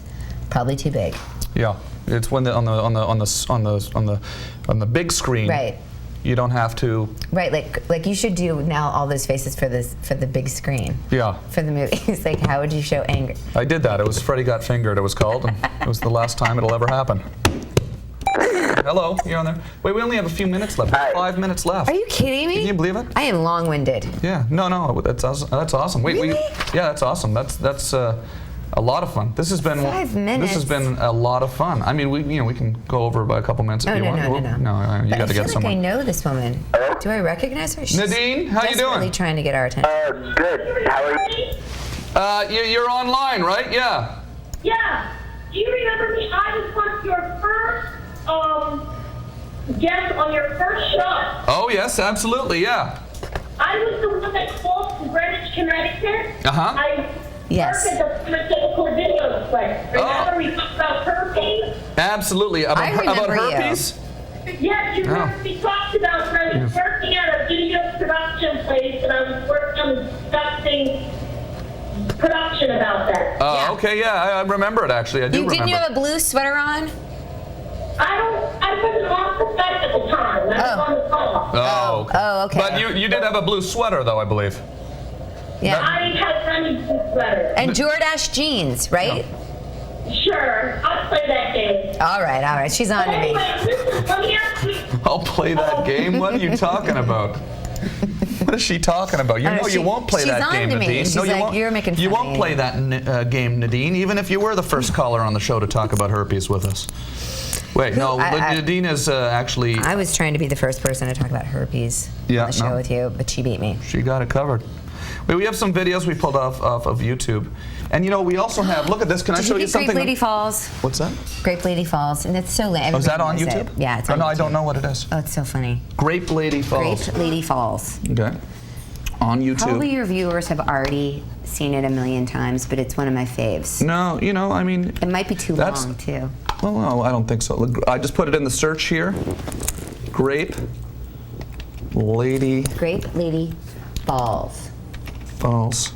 probably too big. Yeah, it's when on the big screen. Right. You don't have to. Right, like you should do now all those faces for the big screen. Yeah. For the movies, like how would you show anger? I did that. It was Freddy Got Fingered. It was called, and it was the last time it'll ever happen. Hello, you're on there. Wait, we only have a few minutes left. 5 minutes left. Are you kidding me? Can you believe it? I am long-winded. Yeah. No. That's awesome. Wait, really? Yeah, that's awesome. That's a lot of fun. This has been 5 minutes. This has been a lot of fun. I mean, we can go over by a couple minutes if you want. No, you got to get someone. I know this woman. Do I recognize her? She's Nadine, how you doing? Desperately trying to get our attention. Good. How are you? You're online, right? Yeah. Yeah. Do you remember me? I was once your first guest on your first show. Oh yes, absolutely, yeah. I was the one that called from Greenwich, Connecticut. I Yes. worked at the pharmaceutical video place. Remember we talked about herpes? Absolutely. About herpes? Yes, you remember we talked about when I was working at a video production place and I was working on discussing production about that. Oh, okay, yeah, I remember it actually. I do remember. Didn't you have a blue sweater on? I wasn't on the set at the time. I was on the call. Oh, okay. But you did have a blue sweater though, I believe. Yeah. I had running blue sweater. And Jordache jeans, right? Sure, I'll play that game. All right. She's on to me. Anyway, listen, let me ask you. I'll play that game? What are you talking about? What is she talking about? You know you won't play that game, Nadine. She's No, you like, won't. you're making fun You of won't me. play that game, Nadine, even if you were the first caller on the show to talk about herpes with us. Wait, no, Nadine is actually... I was trying to be the first person to talk about herpes on the show with you, but she beat me. She got it covered. Wait, we have some videos we pulled off of YouTube. And you know, we also have, look at this, can I show you something? Grape Lady Falls. What's that? Grape Lady Falls, and it's so lame. Oh, is that on YouTube? Yeah, it's on No, YouTube. I don't know what it is. Oh, it's so funny. Grape Lady Falls. Grape Lady Falls. Okay. On YouTube. Probably your viewers have already seen it a million times, but it's one of my faves. No, you know, I mean... It might be too long, too. Well, no, I don't think so. Look, I just put it in the search here. Grape Lady... Grape Lady Falls. Falls.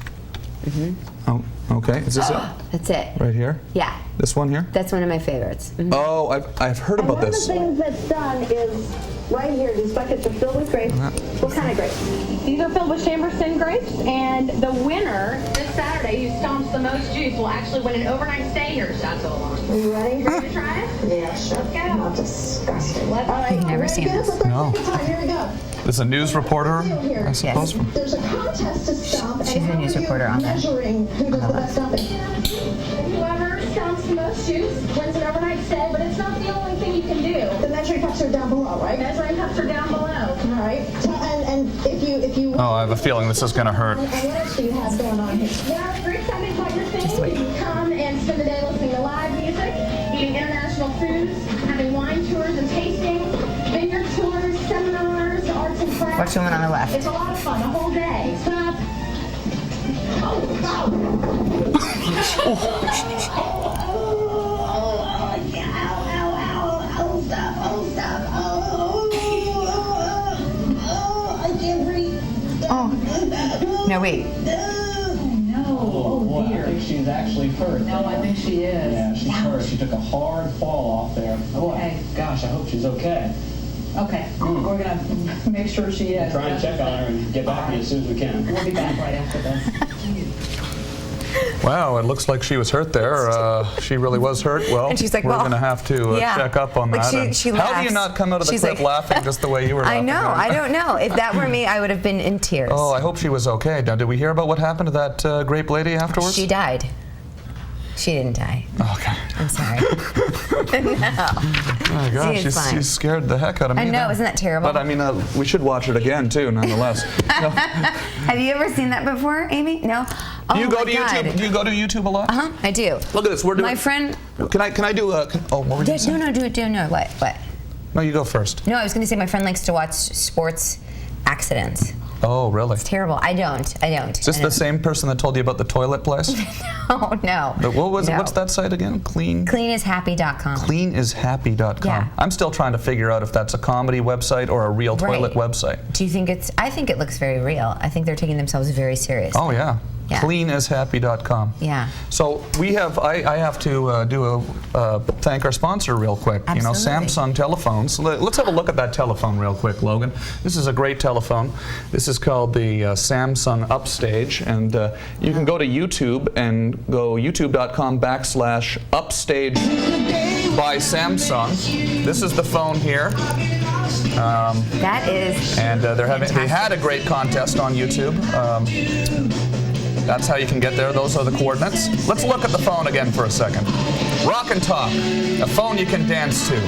Mm-hmm. Oh, okay. Is this it? That's it. Right here? Yeah. This one here? That's one of my favorites. Mm-hmm. Oh, I've heard about this. One of the things that's done is right here. These buckets are filled with grapes. What kind of grapes? These are filled with Chamberson grapes, and the winner this Saturday, who stomps the most juice, will actually win an overnight stay here at Chateau Laurent. Are you ready? Ready to try it? Yeah, sure. Let's go. Not disgusting. Let's All right, never seen this. No. Here we go. This is a news reporter, I suppose. Yes. There's a contest to stomp. She's a news reporter on there. Measuring who does the best stomping. Whoever stomps the most juice wins an overnight stay, but it's not the only thing you can do. The measuring cups are down below, right? Measuring cups are down below. All right. And if you. Oh, I have a feeling this is going to hurt. And what else do you have going on here? Well, for exciting what you're saying, you can come and spend the day listening to live music, eating international foods, having wine tours and tasting, vineyard tours, seminars, arts and crafts. Watch the one on the left. It's a lot of fun, a whole day. Stop. Oh. No, wait. Oh, boy, I think she's actually hurt. No, I think she is. Yeah, she's hurt. She took a hard fall off there. Okay. Oh, gosh, I hope she's okay. Okay. We're going to make sure she is. Try and check on her and get back to you as soon as we can. We'll be back right after this. Wow, it looks like she was hurt there. She really was hurt. Well, and she's like, we're going to have to check up on that. She how laughs. do you not come out of the She's clip like, laughing just the way you were laughing? I know. I don't know. If that were me, I would have been in tears. Oh, I hope she was okay. Now, did we hear about what happened to that grape lady afterwards? She died. She didn't die. Okay. I'm sorry. No. Oh my gosh, she's scared the heck out of me. I know, now. isn't that terrible? But I mean, we should watch it again too, nonetheless. No. Have you ever seen that before, Amy? No. Oh, Do you go to God. YouTube? Do you go to YouTube a lot? I do. Look at this. We're doing. My friend. Can I do a? Oh, what were you saying? No. What? No, you go first. No, I was going to say my friend likes to watch sports accidents. Oh, really? It's terrible. I don't. Is this the same person that told you about the toilet place? No. What was it? What's that site again? Cleanishappy.com. Cleanishappy.com. Yeah. I'm still trying to figure out if that's a comedy website or a real toilet website. Do you think it's? I think it looks very real. I think they're taking themselves very seriously. Oh yeah. Yeah. Cleanishappy.com. Yeah. So we have. I have to thank our sponsor real quick. Absolutely. You know, Samsung telephones. Let's have a look at that telephone real quick, Logan. This is a great telephone. This is called the Samsung Upstage, and you can go to YouTube and go youtube.com/upstage by Samsung. This is the phone here. That is. And they had a great contest on YouTube. That's how you can get there. Those are the coordinates. Let's look at the phone again for a second. Rock and Talk, a phone you can dance to.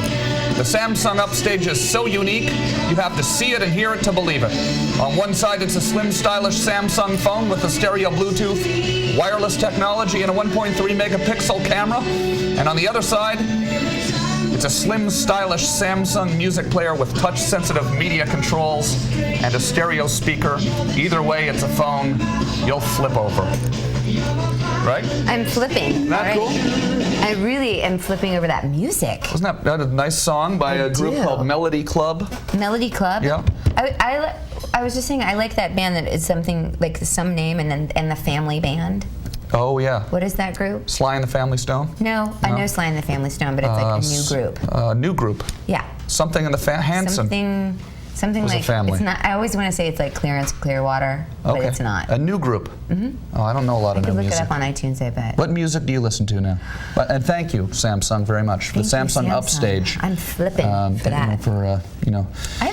The Samsung Upstage is so unique, you have to see it and hear it to believe it. On one side, it's a slim, stylish Samsung phone with a stereo Bluetooth, wireless technology, and a 1.3 megapixel camera. And on the other side, it's a slim, stylish Samsung music player with touch-sensitive media controls and a stereo speaker. Either way, it's a phone you'll flip over. Right? I'm flipping. Isn't that cool? I really am flipping over that music. Wasn't that a nice song by a group called Melody Club? Melody Club? Yeah. I was just saying, I like that band that is something like some name and the Family Band. Oh, yeah. What is that group? Sly and the Family Stone? No, I know Sly and the Family Stone, but it's like a new group. New group. Yeah. Something in the Hanson. Something was like a family. It's not. I always want to say it's like Clarence Clearwater, but it's not. A new group. Oh, I don't know a lot of new music. Look it up on iTunes, I bet. What music do you listen to now? And thank you, Samsung, very much for the Samsung Upstage. I'm flipping for that. I have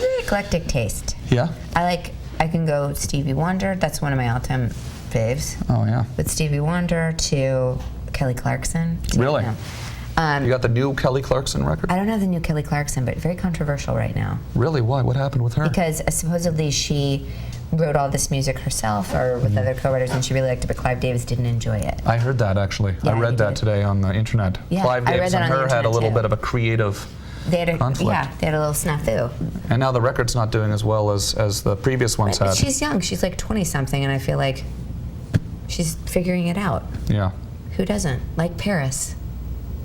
an eclectic taste. Yeah. I can go Stevie Wonder. That's one of my all-time faves. Oh yeah. With Stevie Wonder to Kelly Clarkson. Really? You got the new Kelly Clarkson record? I don't know the new Kelly Clarkson, but very controversial right now. Really? Why? What happened with her? Because supposedly she wrote all this music herself or with other co-writers, and she really liked it, but Clive Davis didn't enjoy it. I heard that actually. Yeah, I read that today on the internet. Yeah, Clive Davis and her had a little bit of a creative conflict. Yeah, they had a little snafu. And now the record's not doing as well as the previous ones had. She's young. She's like 20-something, and I feel like she's figuring it out. Yeah. Who doesn't? Like Paris.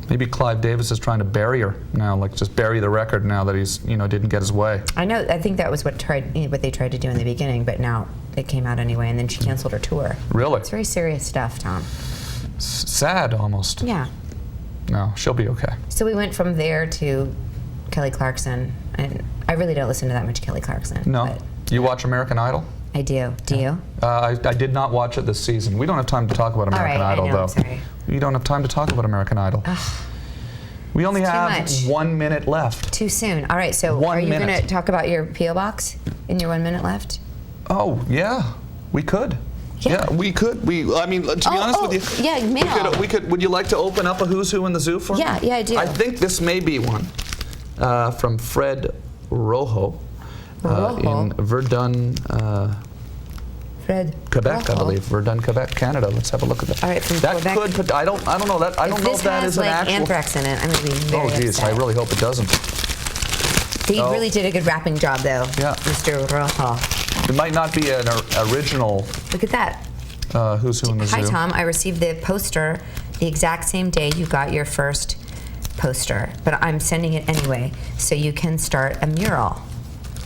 Maybe Clive Davis is trying to bury her now, like just bury the record now that he's, didn't get his way. I know. I think that was what they tried to do in the beginning, but now it came out anyway, and then she canceled her tour. Really? It's very serious stuff, Tom. Sad, almost. Yeah. No, she'll be okay. So we went from there to Kelly Clarkson, and I really don't listen to that much Kelly Clarkson. No. You watch American Idol? I do. Do you? I did not watch it this season. We don't have time to talk about American Idol, I know, though. I'm sorry. We don't have time to talk about American Idol. We only have 1 minute left. Too soon. All right, so are you going to talk about your P.O. box in your 1 minute left? Oh, yeah. We could. Yeah, we could. To be honest with you. Yeah, mail. Would you like to open up a Who's Who in the Zoo for me? Yeah, I do. I think this may be one from Fred Rojo. In Verdun, Quebec, I believe. Verdun, Quebec, Canada. Let's have a look at that. All right, from that Quebec. could. I don't know that. I don't know if that is an actual. Anthrax in it, I'm gonna be very geez, upset. I really hope it doesn't. He really did a good rapping job, though. Yeah, Mr. Rojo. It might not be an original. Look at that. Who's Who in the Zoo. Hi, Tom. I received the poster the exact same day you got your first poster, but I'm sending it anyway, so you can start a mural.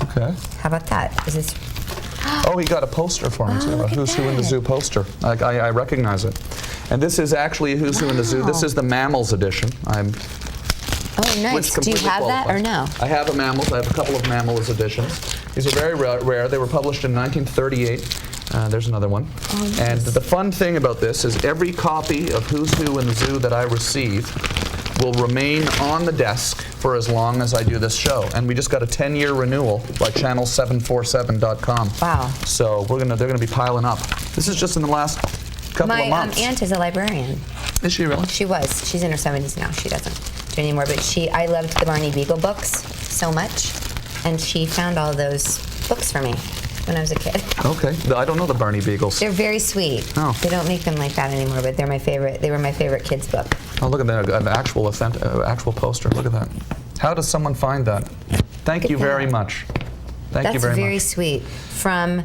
Okay. How about that? Is this? Oh, he got a poster for me too. A Who's Who in the Zoo poster. I recognize it. And this is actually a Who's Who in the Zoo. This is the Mammals edition. Oh, nice. Do you have that or no? I have a Mammals. I have a couple of Mammals editions. These are very rare. They were published in 1938. There's another one. Oh, and the fun thing about this is every copy of Who's Who in the Zoo that I receive will remain on the desk for as long as I do this show. And we just got a 10-year renewal by channel747.com. Wow. So they're gonna be piling up. This is just in the last couple of months. My aunt is a librarian. Is she really? She was. She's in her 70s now. She doesn't do anymore. But I loved the Barney Beagle books so much, and she found all those books for me when I was a kid. Okay. I don't know the Barney Beagles. They're very sweet. Oh. They don't make them like that anymore, but they're my favorite. They were my favorite kids' book. Oh, look at that, an actual poster. Look at that. How does someone find that? Thank you very much. Thank you very much. That's very sweet. From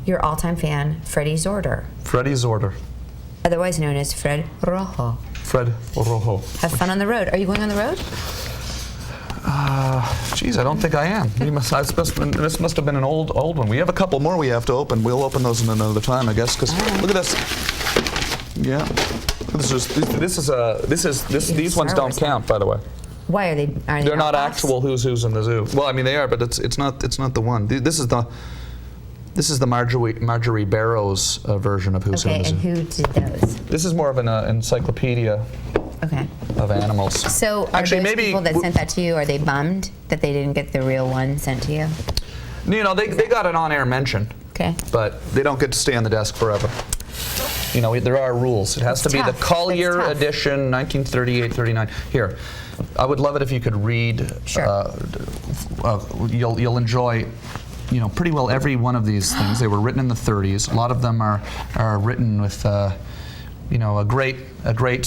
your all-time fan, Freddie Zorder. Freddie Zorder. Otherwise known as Fred Rojo. Fred Rojo. Have fun on the road. Are you going on the road? Geez, I don't think I am. This must have been an old one. We have a couple more we have to open. We'll open those in another time, I guess. Because look at this. Yeah. These ones don't count, by the way. Why are they? They're not actual Who's in the Zoo. Well, I mean they are, but it's not the one. This is the Marjorie Barrows version of Who's in the Zoo. Okay, and who did those? This is more of an encyclopedia. Okay. Of animals. So are those people that sent that to you, are they bummed that they didn't get the real one sent to you? You know, they got an on-air mention. Okay. But they don't get to stay on the desk forever. You know, there are rules. It has to be the Collier edition, 1938-39. Here, I would love it if you could read. Sure. You'll enjoy, you know, pretty well every one of these things. They were written in the 30s. A lot of them are written with, you know, a great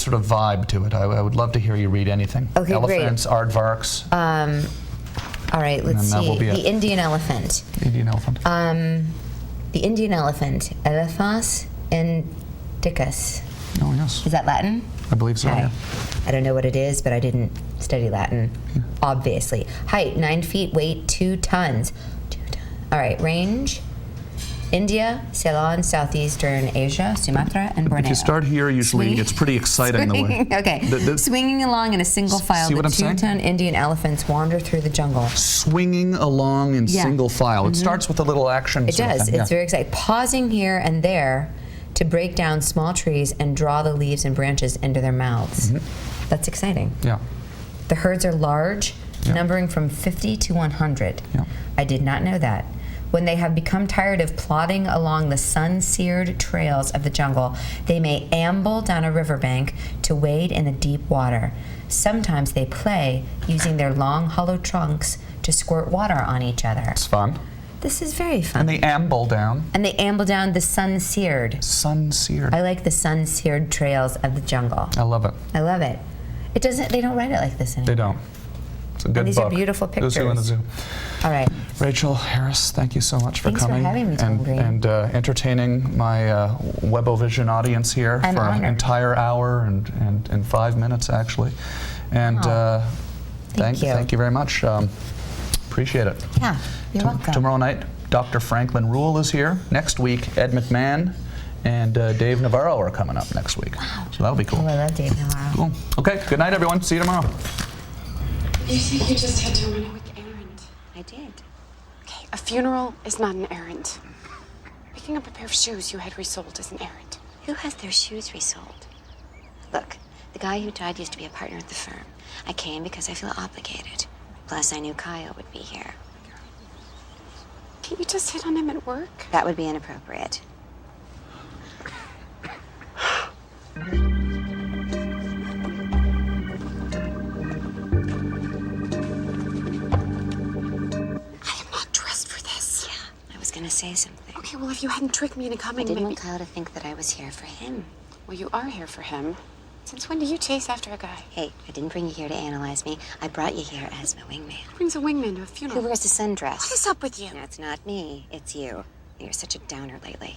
sort of vibe to it. I would love to hear you read anything. Okay, Elephants, great. aardvarks. All right, let's see. The Indian elephant. Indian elephant. The Indian elephant, Elephas indicus. Oh, yes. Is that Latin? I believe so, yeah. I don't know what it is, but I didn't study Latin, obviously. Height, 9 feet, weight, 2 tons. 2 tons. All right, range, India, Ceylon, Southeastern Asia, Sumatra, and Borneo. If you start here, usually it's pretty exciting the way. Okay. Swinging along in a single file, the 2-ton Indian elephants wander through the jungle. Swinging along in single file. It starts with a little action. It does. It's very exciting. Pausing here and there to break down small trees and draw the leaves and branches into their mouths. That's exciting. Yeah. The herds are large, numbering from 50 to 100. Yeah. I did not know that. When they have become tired of plodding along the sun-seared trails of the jungle, they may amble down a riverbank to wade in the deep water. Sometimes they play, using their long, hollow trunks to squirt water on each other. It's fun. This is very fun. And they amble down. And they amble down the sun-seared. Sun-seared. I like the sun-seared trails of the jungle. I love it. I love it. It doesn't. They don't write it like this anymore. They don't. It's a good book. These are beautiful pictures. Who's Who in the Zoo. All right. Rachael Harris, thank you so much for Thanks coming for having me, Tom Green. and entertaining my Webovision audience here I'm for honored. an entire hour and 5 minutes actually. And thank you very much. Appreciate it. Yeah, you're welcome. Tomorrow night, Dr. Franklin Rule is here. Next week, Ed McMahon and Dave Navarro are coming up next week. Wow. So that'll be cool. Oh, I love Dave Navarro. Cool. Okay, good night, everyone. See you tomorrow. You think you just had to run a quick errand? I did. Okay, a funeral is not an errand. Picking up a pair of shoes you had resold is an errand. Who has their shoes resold? Look, the guy who died used to be a partner at the firm. I came because I feel obligated. Plus, I knew Kyle would be here. Can't you just hit on him at work? That would be inappropriate. Gonna say something. Okay, well, if you hadn't tricked me into coming, I didn't maybe... want Kyle to think that I was here for him. Well, you are here for him. Since when do you chase after a guy? Hey, I didn't bring you here to analyze me. I brought you here as my wingman. Who brings a wingman to a funeral? Who wears a sundress? What is up with you? That's not me. It's you. You're such a downer lately.